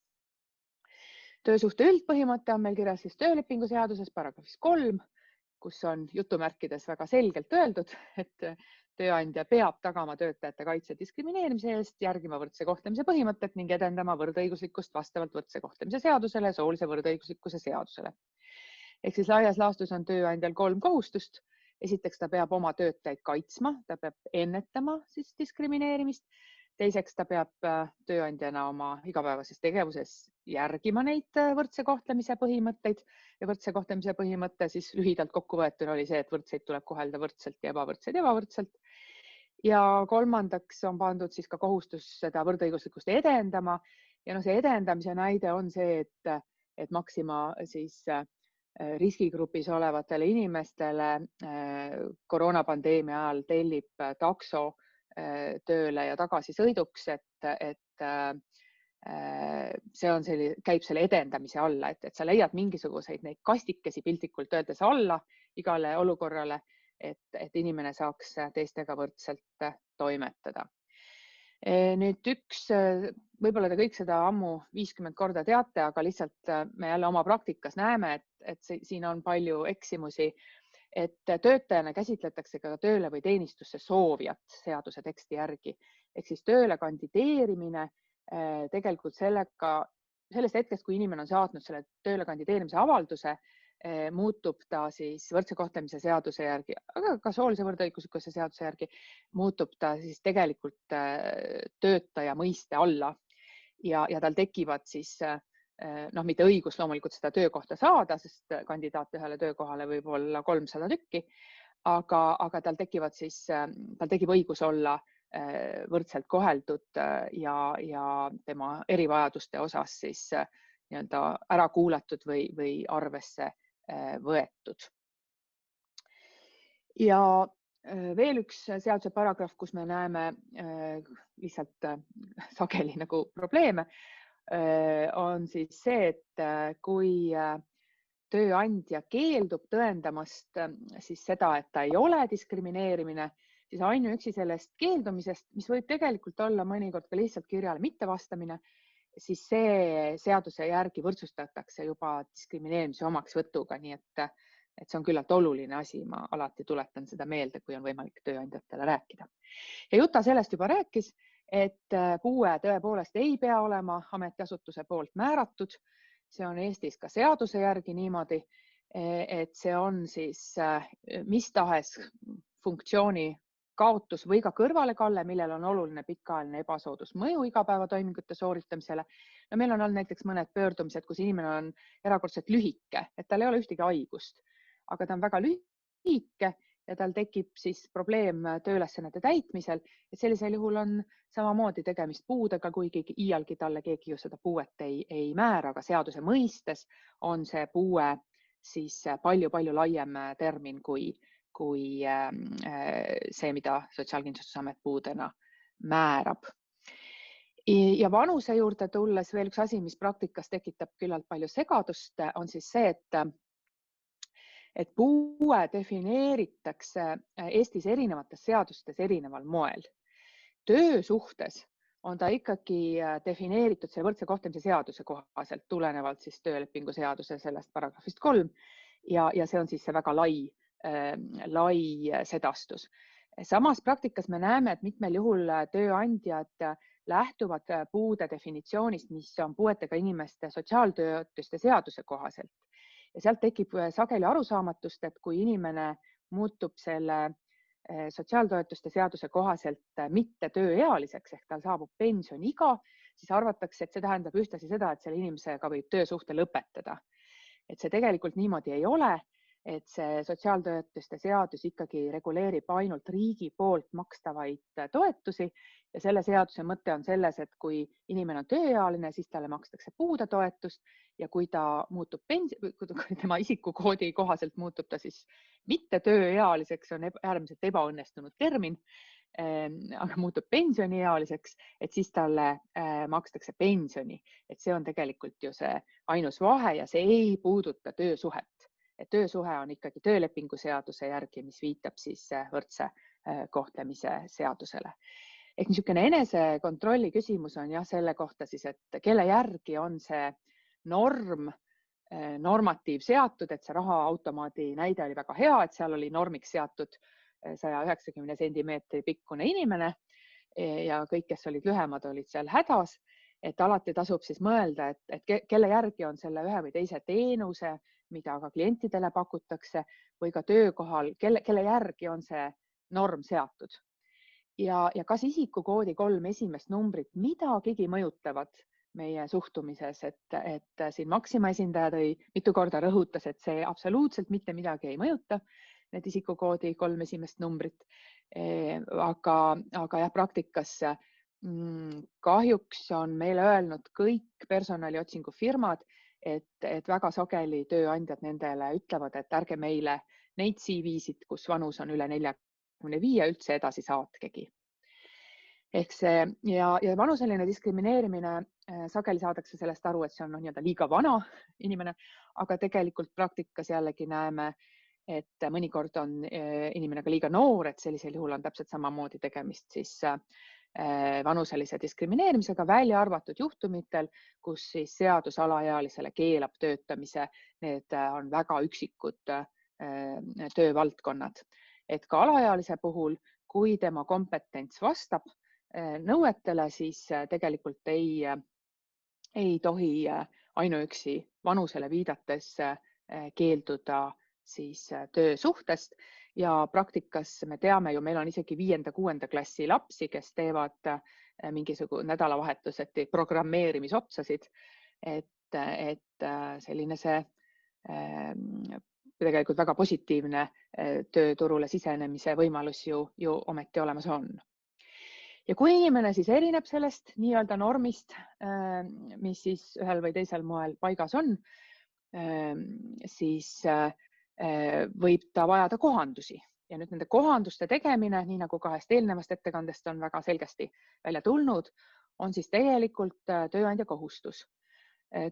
Töösuhte üldpõhimõte on meil kirjas siis töölepingu seaduses paragrahvis 3, kus on jutumärkides väga selgelt öeldud, et tööandja peab tagama töötajate kaitse diskrimineerimise eest, järgima võrdse kohtlemise põhimõtet ning edendama võrdõiguslikkust vastavalt võrdse kohtlemise seadusele, soolise võrdõiguslikkuse seadusele. Ehk siis laias laastus on tööandjal 3 kohustust. Esiteks ta peab oma töötajaid kaitsma, ta peab ennetama siis diskrimineerimist. Teiseks ta peab tööandjana oma igapäevases tegevuses järgima neid võrdse kohtlemise põhimõtteid ja võrdse kohtlemise põhimõte siis lühidalt kokkuvõetuna oli see, et võrdseid tuleb kohelda võrdselt ja ebavõrdseid ebavõrdselt. Ja kolmandaks on pandud siis ka kohustus seda võrdõiguslikkust edendama ja see edendamise näide on see, et Maxima siis riskigrupis olevatele inimestele koroonapandeemia ajal tellib takso tööle ja tagasi sõiduks, et see on käib selle edendamise alla, et sa leiad mingisuguseid neid kastikesi piltlikult öeldes alla igale olukorrale, et inimene saaks teistega võrdselt toimetada. Nüüd võib-olla te kõik seda ammu 50 korda teate, aga lihtsalt me jälle oma praktikas näeme, et siin on palju eksimusi, et töötajana käsitletakse ka tööle või teenistusse soovijat seaduse teksti järgi. Ehk siis tööle kandideerimine tegelikult sellest hetkest, kui inimene on saatnud selle tööle kandideerimise avalduse, muutub ta siis võrdse kohtlemise seaduse järgi, aga ka soolise võrdõiguslikkuse seaduse järgi, muutub ta siis tegelikult töötaja mõiste alla ja tal tekivad siis mitte õigus loomulikult seda töökohta saada, sest kandidaat ühele töökohale võib olla 300 tükki, aga tal tekib õigus olla võrdselt koheldud ja tema erivajaduste osas siis nii-öelda ära kuulatud või arvesse võetud. Ja veel üks seaduse paragrahv, kus me näeme lihtsalt sageli nagu probleeme, on siis see, et kui tööandja keeldub tõendamast siis seda, et ta ei ole diskrimineerimine, siis ainuüksi sellest keeldumisest, mis võib tegelikult olla mõnikord ka lihtsalt kirjale mittevastamine, siis see seaduse järgi võrdsustatakse juba diskrimineerimise omaksvõtuga, nii et see on küllalt oluline asi, ma alati tuletan seda meelde, kui on võimalik tööandjatele rääkida. Ja Juta sellest juba rääkis, et puue tõepoolest ei pea olema ametiasutuse poolt määratud. See on Eestis ka seaduse järgi niimoodi, et see on siis mis tahes funktsiooni kaotus või ka kõrvalekalle, millel on oluline pikaajaline ebasoodus mõju igapäevatoimingute sooritamisele. No meil on olnud näiteks mõned pöördumised, kus inimene on erakordselt lühike, et tal ei ole ühtegi haigust, aga ta on väga lühike ja tal tekib siis probleem tööülesannete täitmisel. Et sellisel juhul on samamoodi tegemist puudega, kuigi iialgi talle keegi ju seda puuet ei määra, aga seaduse mõistes on see puue siis palju-palju laiem termin kui see, mida Sotsiaalkindlustusamet puudena määrab. Ja vanuse juurde tulles veel üks asi, mis praktikas tekitab küllalt palju segadust, on siis see, et puue defineeritakse Eestis erinevates seadustes erineval moel. Töösuhtes on ta ikkagi defineeritud selle võrdse kohtlemise seaduse kohaselt tulenevalt siis töölepingu seaduse sellest paragrahvist 3 ja see on siis see väga lai sedastus. Samas praktikas me näeme, et mitmel juhul tööandjad lähtuvad puude definitsioonist, mis on puuetega inimeste sotsiaaltöötuste seaduse kohaselt. Ja sealt tekib sageli arusaamatust, et kui inimene muutub selle sotsiaaltoetuste seaduse kohaselt mitte tööealiseks ehk tal saabub pensioniiga, siis arvatakse, et see tähendab ühtlasi seda, et selle inimesega võib töösuhte lõpetada. Et see tegelikult niimoodi ei ole, et see sotsiaaltoetuste seadus ikkagi reguleerib ainult riigi poolt makstavaid toetusi ja selle seaduse mõte on selles, et kui inimene on tööealine, siis talle makstakse puudetoetust ja kui ta muutub tema isikukoodi kohaselt muutub ta siis mitte tööealiseks, on äärmiselt ebaõnnestunud termin, aga muutub pensioniealiseks, et siis talle makstakse pensioni. Et see on tegelikult ju see ainus vahe ja see ei puuduta töösuhet. Et töösuhe on ikkagi töölepingu seaduse järgi, mis viitab siis võrdse kohtlemise seadusele. Ehk niisugune enesekontrolli küsimus on selle kohta siis, et kelle järgi on see normatiiv seatud, et see rahaautomaadi näide oli väga hea, et seal oli normiks seatud 190 sentimeetri pikkune inimene ja kõik, kes olid lühemad, olid seal hädas. Et alati tasub siis mõelda, et kelle järgi on selle ühe või teise teenuse, mida ka klientidele pakutakse või ka töökohal, kelle järgi on see norm seatud. Ja kas isikukoodi 3 esimest numbrit midagigi mõjutavad meie suhtumises, et siin Maxima esindaja mitu korda rõhutas, et see absoluutselt mitte midagi ei mõjuta, need isikukoodi 3 esimest numbrit. Aga praktikas kahjuks on meile öelnud kõik personaliotsingu firmad, et väga sageli tööandjad nendele ütlevad, et ärge meile neid CV-sid, kus vanus on üle 45 üldse edasi saatkegi. Ehk see ja vanuseline diskrimineerimine sageli saadakse sellest aru, et see on liiga vana inimene, aga tegelikult praktikas jällegi näeme, et mõnikord on inimene ka liiga noor, et sellisel juhul on täpselt samamoodi tegemist siis vanuselise diskrimineerimisega, välja arvatud juhtumitel, kus siis seadus alaealisele keelab töötamise. Need on väga üksikud töövaldkonnad. Et ka alaealise puhul, kui tema kompetents vastab nõuetele, siis tegelikult ei tohi ainuüksi vanusele viidates keelduda siis töösuhtest. Ja praktikas me teame ju, meil on isegi 5.–6. klassi lapsi, kes teevad mingisugune nädalavahetuseti programmeerimisotsasid, et selline see tegelikult väga positiivne tööturule sisenemise võimalus ju ometi olemas on. Ja kui inimene siis erineb sellest nii-öelda normist, mis siis ühel või teisel moel paigas on, siis võib ta vajada kohandusi. Ja nüüd nende kohanduste tegemine, nii nagu kahest eelnevast ettekandest on väga selgesti välja tulnud, on siis tegelikult tööandja kohustus.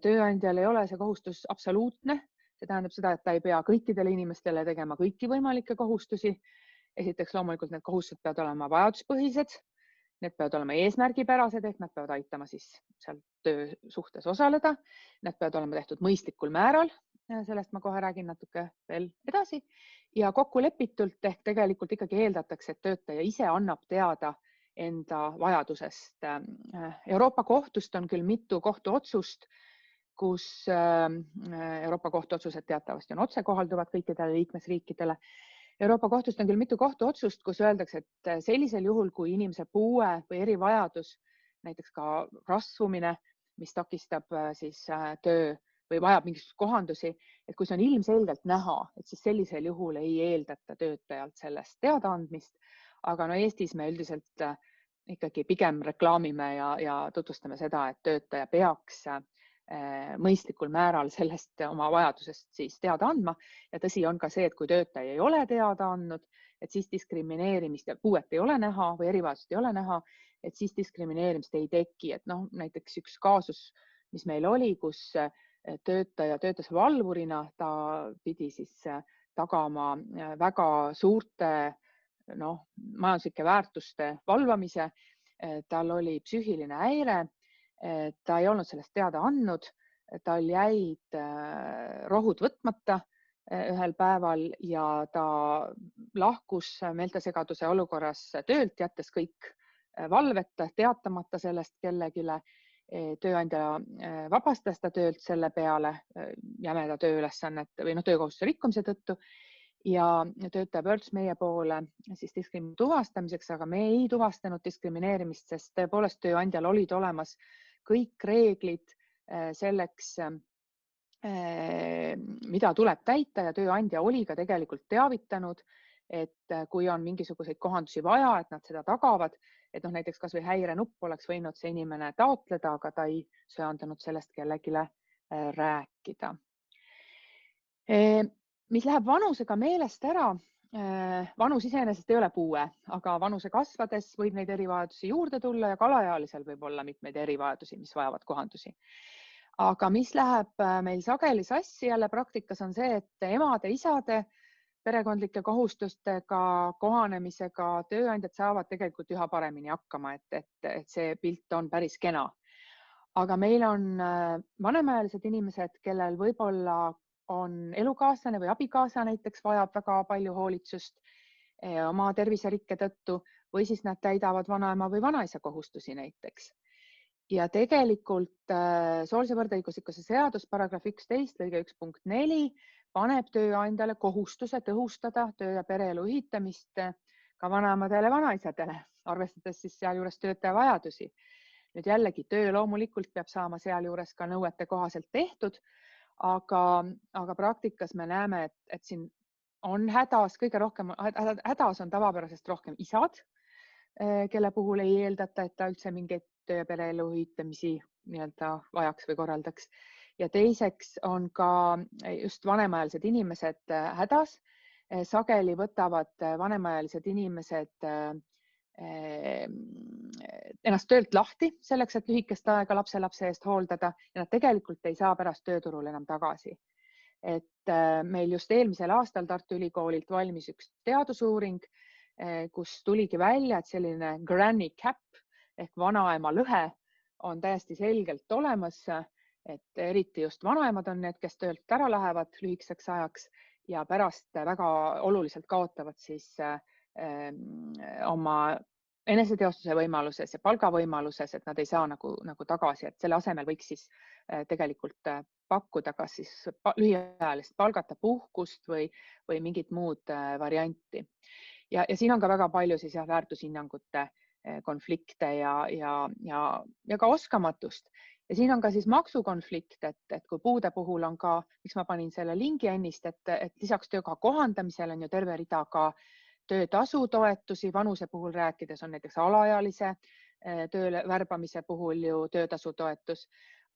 Tööandjal ei ole see kohustus absoluutne. See tähendab seda, et ta ei pea kõikidele inimestele tegema kõiki võimalikke kohustusi. Esiteks loomulikult need kohustused peavad olema vajaduspõhised. Need peavad olema eesmärgipärased, ehk nad peavad aitama siis seal töösuhtes osaleda. Need peavad olema tehtud mõistlikul määral. Sellest ma kohe räägin natuke veel edasi. Ja kokkulepitult ehk tegelikult ikkagi eeldatakse, et töötaja ise annab teada enda vajadusest. Euroopa kohtust on küll mitu kohtuotsust, kus Euroopa kohtuotsused teatavasti on otsekohalduvad kõikidele liikmesriikidele. Euroopa kohtust on küll mitu kohtuotsust, kus öeldakse, et sellisel juhul, kui inimese puue või erivajadus, näiteks ka rasvumine, mis takistab siis töö või vajab mingisugust kohandusi, et kui see on ilmselgelt näha, et siis sellisel juhul ei eeldata töötajalt sellest teadaandmist. Aga Eestis me üldiselt ikkagi pigem reklaamime ja tutvustame seda, et töötaja peaks mõistlikul määral sellest oma vajadusest siis teada andma. Ja tõsi on ka see, et kui töötaja ei ole teada andnud, et siis diskrimineerimist ja puuet ei ole näha või erivajadust ei ole näha, et siis diskrimineerimist ei teki. Et näiteks üks kaasus, mis meil oli, kus töötaja töötas valvurina, ta pidi siis tagama väga suurte majanduslike väärtuste valvamise. Tal oli psüühiline häire, ta ei olnud sellest teada andnud, tal jäid rohud võtmata ühel päeval ja ta lahkus meeltesegaduse olukorras töölt, jättes kõik valveta, teatamata sellest kellegile. Tööandja vabastas ta töölt selle peale jämeda tööülesannete või töökohustuse rikkumise tõttu ja töötaja pöördus meie poole siis diskrimineerimise tuvastamiseks, aga me ei tuvastanud diskrimineerimist, sest tõepoolest tööandjal olid olemas kõik reeglid selleks, mida tuleb täita ja tööandja oli ka tegelikult teavitanud, et kui on mingisuguseid kohandusi vaja, et nad seda tagavad, et näiteks kas või häirenupp oleks võinud see inimene taotleda, aga ta ei söandanud sellest kellegile rääkida. Mis läheb vanusega meelest ära, vanus iseenesest ei ole puue, aga vanuse kasvades võib neid erivajadusi juurde tulla ja ka alaealisel võib olla mitmeid erivajadusi, mis vajavad kohandusi. Aga mis läheb meil sageli sassi jälle praktikas on see, et emade, isade perekondlike kohustustega kohanemisega tööandjad saavad tegelikult üha paremini hakkama, et see pilt on päris kena. Aga meil on vanemaealised inimesed, kellel võib-olla on elukaaslane või abikaasa näiteks vajab väga palju hoolitsust oma terviserikke tõttu või siis nad täidavad vanaema või vanaisa kohustusi näiteks. Ja tegelikult soolise võrdõiguslikkuse seadus paragrahv 11 lõige 1.4 paneb tööandjale kohustuse tõhustada töö- ja pereelu ühitamist ka vanaemadele ja vanaisadele, arvestades siis sealjuures töötaja vajadusi. Nüüd jällegi töö loomulikult peab saama sealjuures ka nõuete kohaselt tehtud, aga praktikas me näeme, et siin on hädas, kõige rohkem hädas on tavapärasest rohkem isad, kelle puhul ei eeldata, et ta üldse mingeid töö- ja pereelu ühitamisi vajaks või korraldaks. Ja teiseks on ka just vanemaealised inimesed hädas. Sageli võtavad vanemaealised inimesed ennast töölt lahti selleks, et lühikest aega lapselapse eest hooldada ja nad tegelikult ei saa pärast tööturul enam tagasi. Et meil just eelmisel aastal Tartu Ülikoolilt valmis üks teadusuuring, kus tuligi välja, et selline granny cap ehk vanaema lõhe on täiesti selgelt olemas, et eriti just vanaemad on need, kes töölt ära lähevad lühikeseks ajaks ja pärast väga oluliselt kaotavad siis oma eneseteostuse võimaluses ja palgavõimaluses, et nad ei saa nagu tagasi, et selle asemel võiks siis tegelikult pakkuda kas siis lühiajalist palgata puhkust või mingit muud varianti. Ja siin on ka väga palju siis väärtushinnangute konflikte ja ka oskamatust. Ja siin on ka siis maksukonflikt, et kui puude puhul on ka, miks ma panin selle lingi ennist, et lisaks töökoha kohandamisel on ju terve rida ka töötasutoetusi, vanuse puhul rääkides on näiteks alaealise tööle värbamise puhul ju töötasutoetus,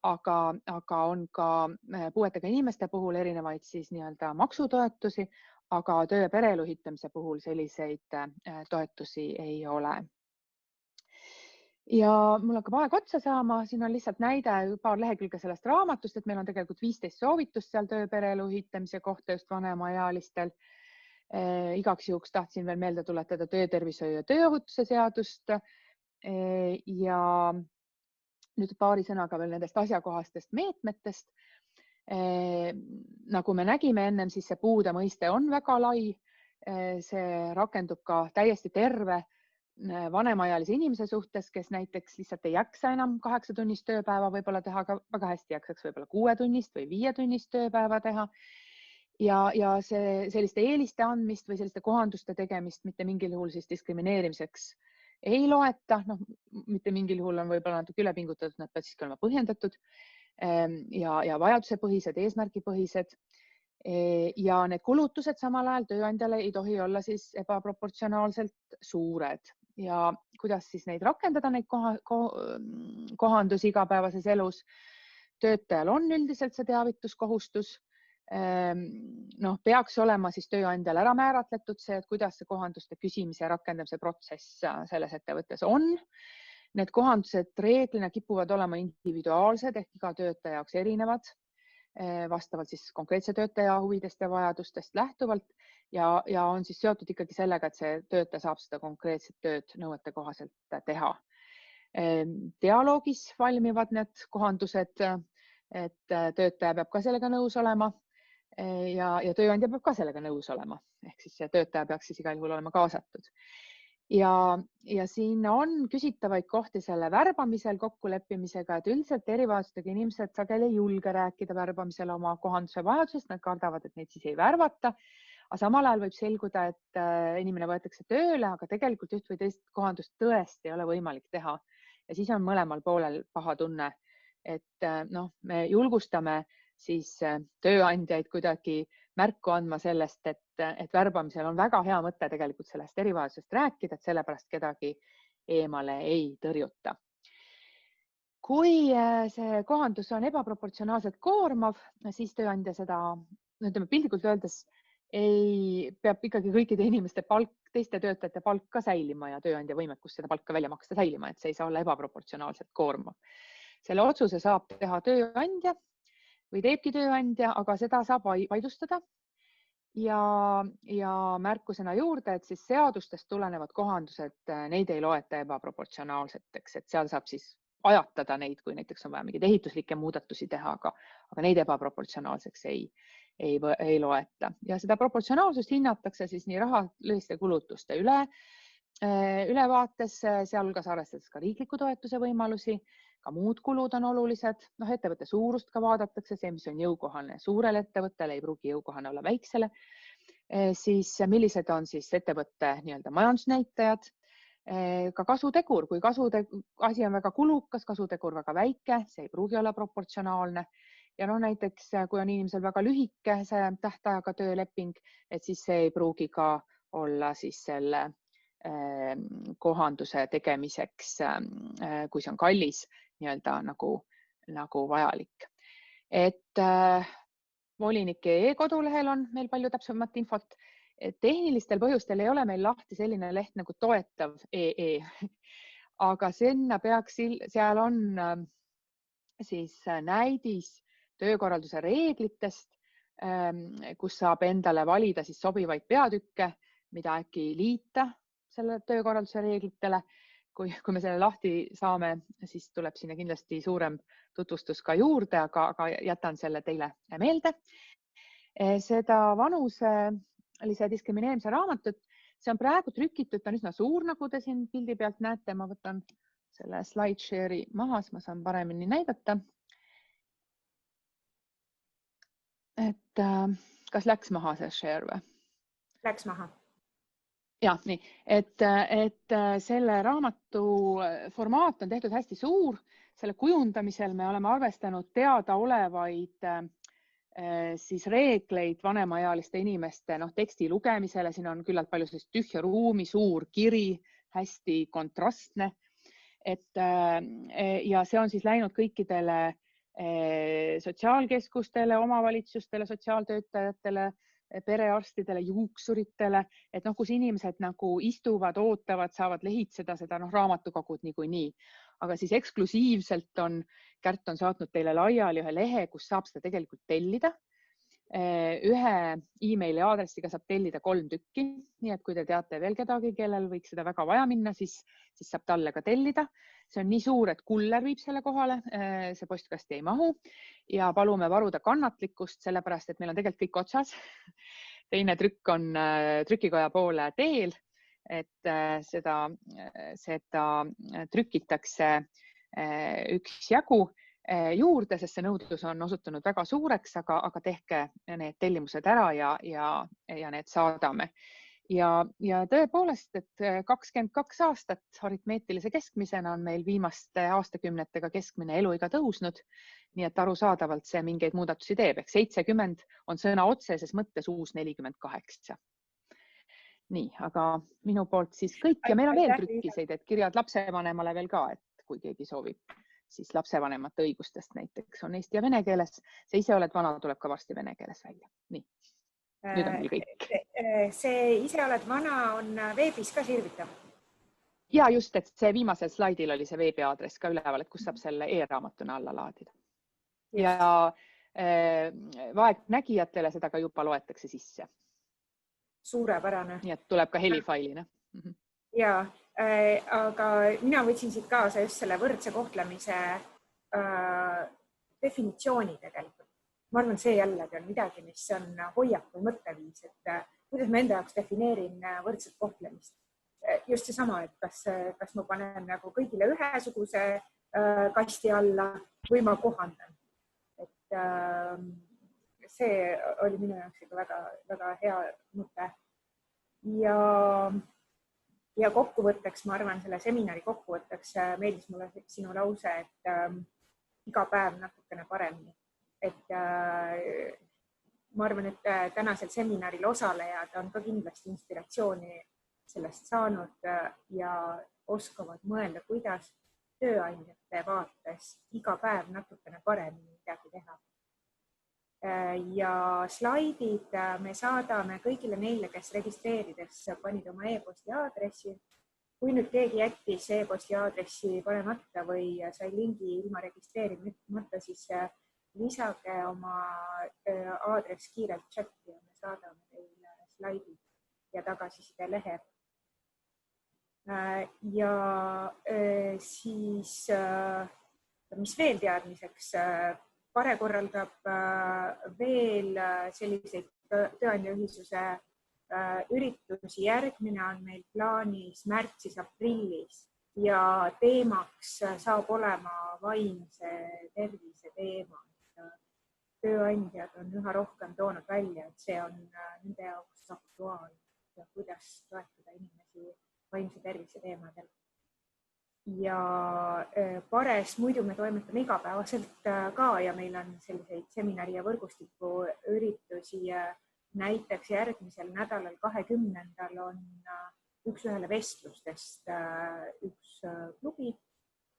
aga on ka puuetega inimeste puhul erinevaid siis nii-öelda maksutoetusi, aga töö- ja pereelu ühitamise puhul selliseid toetusi ei ole. Ja mul hakkab aeg otsa saama, siin on lihtsalt näide paar lehekülge sellest raamatust, et meil on tegelikult 15 soovitust seal töö- ja pereelu ühitamise kohta just vanemaealistel. Igaks juhuks tahtsin veel meelde tuletada töötervishoiu ja tööohutuse seadust ja nüüd paari sõnaga veel nendest asjakohastest meetmetest. Nagu me nägime ennem, siis see puude mõiste on väga lai. See rakendub ka täiesti terve vanemaealise inimese suhtes, kes näiteks lihtsalt ei jaksa enam 8-tunnist tööpäeva võib-olla teha, aga väga hästi jaksaks võib-olla 6-tunnist või 5-tunnist tööpäeva teha. Ja selliste eeliste andmist või selliste kohanduste tegemist mitte mingil juhul siis diskrimineerimiseks ei loeta. Mitte mingil juhul on võib-olla natuke üle pingutatud, nad peavad siiski olema põhjendatud ja vajadusepõhised, eesmärgipõhised. Ja need kulutused samal ajal tööandjale ei tohi olla siis ebaproportsionaalselt suured. Ja kuidas siis neid rakendada, neid kohandusi igapäevases elus? Töötajal on üldiselt see teavituskohustus. Peaks olema siis tööandjal ära määratletud see, et kuidas see kohanduste küsimise ja rakendamise protsess selles ettevõttes on. Need kohandused reeglina kipuvad olema individuaalsed ehk iga töötaja jaoks erinevad, vastavalt siis konkreetse töötaja huvidest ja vajadustest lähtuvalt ja on siis seotud ikkagi sellega, et see töötaja saab seda konkreetset tööd nõuete kohaselt teha. Dialoogis valmivad need kohandused, et töötaja peab ka sellega nõus olema ja tööandja peab ka sellega nõus olema. Ehk siis see töötaja peaks siis igal juhul olema kaasatud. Ja siin on küsitavaid kohti selle värbamisel kokkuleppimisega, et üldiselt erivajadustega inimesed sageli ei julge rääkida värbamisel oma kohanduse vajadusest, nad kardavad, et neid siis ei värvata. Aga samal ajal võib selguda, et inimene võetakse tööle, aga tegelikult üht või teist kohandust tõesti ei ole võimalik teha. Ja siis on mõlemal poolel paha tunne, et me julgustame siis tööandjaid kuidagi märku andma sellest, et värbamisel on väga hea mõte tegelikult sellest erivajadusest rääkida, et sellepärast kedagi eemale ei tõrjuta. Kui see kohandus on ebaproportsionaalselt koormav, siis tööandja seda, piltlikult öeldes, peab ikkagi kõikide inimeste palk, teiste töötajate palk ka säilima ja tööandja võimekus seda palka välja maksta säilima, et see ei saa olla ebaproportsionaalselt koormav. Selle otsuse saab teha tööandja või teebki tööandja, aga seda saab vaidlustada. Ja märkusena juurde, et siis seadustest tulenevad kohandused, neid ei loeta ebaproportsionaalseteks, et seal saab siis ajatada neid, kui näiteks on vaja mingeid ehituslikke muudatusi teha, aga neid ebaproportsionaalseks ei loeta. Ja seda proportsionaalsust hinnatakse siis nii rahaliste kulutuste ülevaates, sealhulgas arvestades ka riikliku toetuse võimalusi, ka muud kulud on olulised, ettevõtte suurust ka vaadatakse, see, mis on jõukohane suurele ettevõttele, ei pruugi jõukohane olla väiksele, siis millised on siis ettevõtte nii-öelda majandusnäitajad, ka kasutegur, kui asi on väga kulukas, kasutegur väga väike, see ei pruugi olla proportsionaalne ja näiteks kui on inimesel väga lühike see tähtajaga tööleping, et siis see ei pruugi ka olla siis selle kohanduse tegemiseks, kui see on kallis, nii-öelda nagu vajalik. Et volinik.ee kodulehel on meil palju täpsemat infot. Tehnilistel põhjustel ei ole meil lahti selline leht nagu toetav.ee, aga seal on siis näidis töökorralduse reeglitest, kus saab endale valida siis sobivaid peatükke, mida äkki liita selle töökorralduse reeglitele, kui me selle lahti saame, siis tuleb sinna kindlasti suurem tutvustus ka juurde, aga jätan selle teile meelde. Seda vanuselise diskrimineerimise raamatut, see on praegu trükitud, ta on üsna suur, nagu te siin pildi pealt näete. Ma võtan selle slideshare'i maha, ma saan paremini näidata. Et kas läks maha see share või? Läks maha. Ja, nii, et selle raamatu formaat on tehtud hästi suur. Selle kujundamisel me oleme arvestanud teadaolevaid siis reegleid vanemaealiste inimeste teksti lugemisele. Siin on küllalt palju tühja ruumi, suur kiri, hästi kontrastne. Ja see on siis läinud kõikidele sotsiaalkeskustele, omavalitsustele, sotsiaaltöötajatele, perearstidele, juuksuritele, et kus inimesed istuvad, ootavad, saavad lehitseda seda raamatukogud niikuinii. Aga siis eksklusiivselt Kärt on saatnud teile laiali ühe lehe, kus saab seda tegelikult tellida. Ühe e-maili aadressiga saab tellida 3 tükki, nii et kui te teate veel kedagi, kellel võiks seda väga vaja minna, siis saab talle ka tellida. See on nii suur, et kuller viib selle kohale, see postkasti ei mahu ja palume varuda kannatlikkust, sellepärast et meil on tegelikult kõik otsas. Teine trükk on trükikoja poole teel, et seda trükitakse üksjagu juurde, sest see nõudlus on osutunud väga suureks, aga tehke need tellimused ära ja need saadame. Ja tõepoolest, et 22 aastat aritmeetilise keskmisena on meil viimaste aastakümnetega keskmine eluiga tõusnud, nii et arusaadavalt see mingeid muudatusi teeb. Ehk 70 on sõna otseses mõttes uus 48. Nii, aga minu poolt siis kõik ja meil on veel trükkiseid, et kirjad lapsevanemale veel ka, et kui keegi soovib, siis lapsevanemate õigustest näiteks on eesti ja vene keeles. See ise oled vana tuleb ka varsti vene keeles välja. Nii, nüüd on meil kõik. See ise oled vana on veebis ka sirvitav? Ja just, et see viimasel slaidil oli see veebiaadress ka üleval, et kus saab selle e-raamatuna alla laadida. Ja vaegnägijatele seda ka juba loetakse sisse. Suurepärane. Nii et tuleb ka helifailina. Ja, aga mina võtsin siit kaasa just selle võrdse kohtlemise definitsiooni tegelikult. Ma arvan, see jällegi on midagi, mis on hoiak või mõtteviis, et kuidas ma enda jaoks defineerin võrdset kohtlemist. Just see sama, et kas ma panen kõigile ühesuguse kasti alla või ma kohandan. Et see oli minu jaoks ikka väga, väga hea mõte. Ja kokkuvõtteks, ma arvan, selle seminari kokkuvõtteks meeldis mulle sinu lause, et iga päev natukene paremini. Et ma arvan, et tänasel seminaril osalejad on ka kindlasti inspiratsiooni sellest saanud ja oskavad mõelda, kuidas tööandjate vaates iga päev natukene paremini midagi teha. Ja slaidid me saadame kõigile neile, kes registreerides panid oma e-posti aadressi. Kui nüüd keegi jättis e-posti aadressi panemata või sai lingi ilma registreerimata, siis lisage oma aadress kiirelt chati ja me saadame teile slaidid ja tagasiside lehe. Ja siis, mis veel teadmiseks, Pare korraldab veel selliseid tööandjaühisuse üritusi. Järgmine on meil plaanis märtsis-aprillis ja teemaks saab olema vaimse tervise teema. Tööandjad on üha rohkem toonud välja, et see on nende jaoks aktuaalne ja kuidas toetada inimesi vaimse tervise teemadel. Ja Pares muidu me toimetame igapäevaselt ka ja meil on selliseid seminari ja võrgustiku üritusi. Näiteks järgmisel nädalal 20. on üks-ühele vestlustest üks klubi,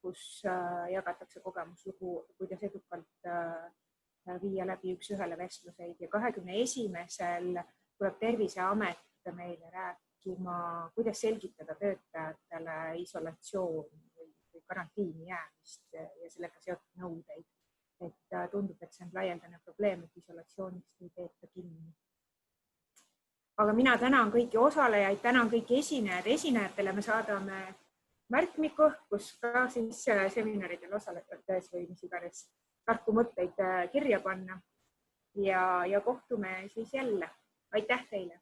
kus jagatakse kogemuslugu, kuidas edukalt viia läbi üks-ühele vestluseid. Ja 21. tuleb Terviseamet meile rääkima, kuidas selgitada töötajatele isolatsiooni või karantiini jäämist ja sellega seotud nõudeid. Et tundub, et see on laialdane probleem, et isolatsioonist ei peeta kinni. Aga mina tänan kõiki osalejaid, tänan kõiki esinejad. Esinejatele me saadame märkmiku, kus ka siis seminaridel osaledes või mis iganes tarku mõtteid kirja panna ja kohtume siis jälle. Aitäh teile!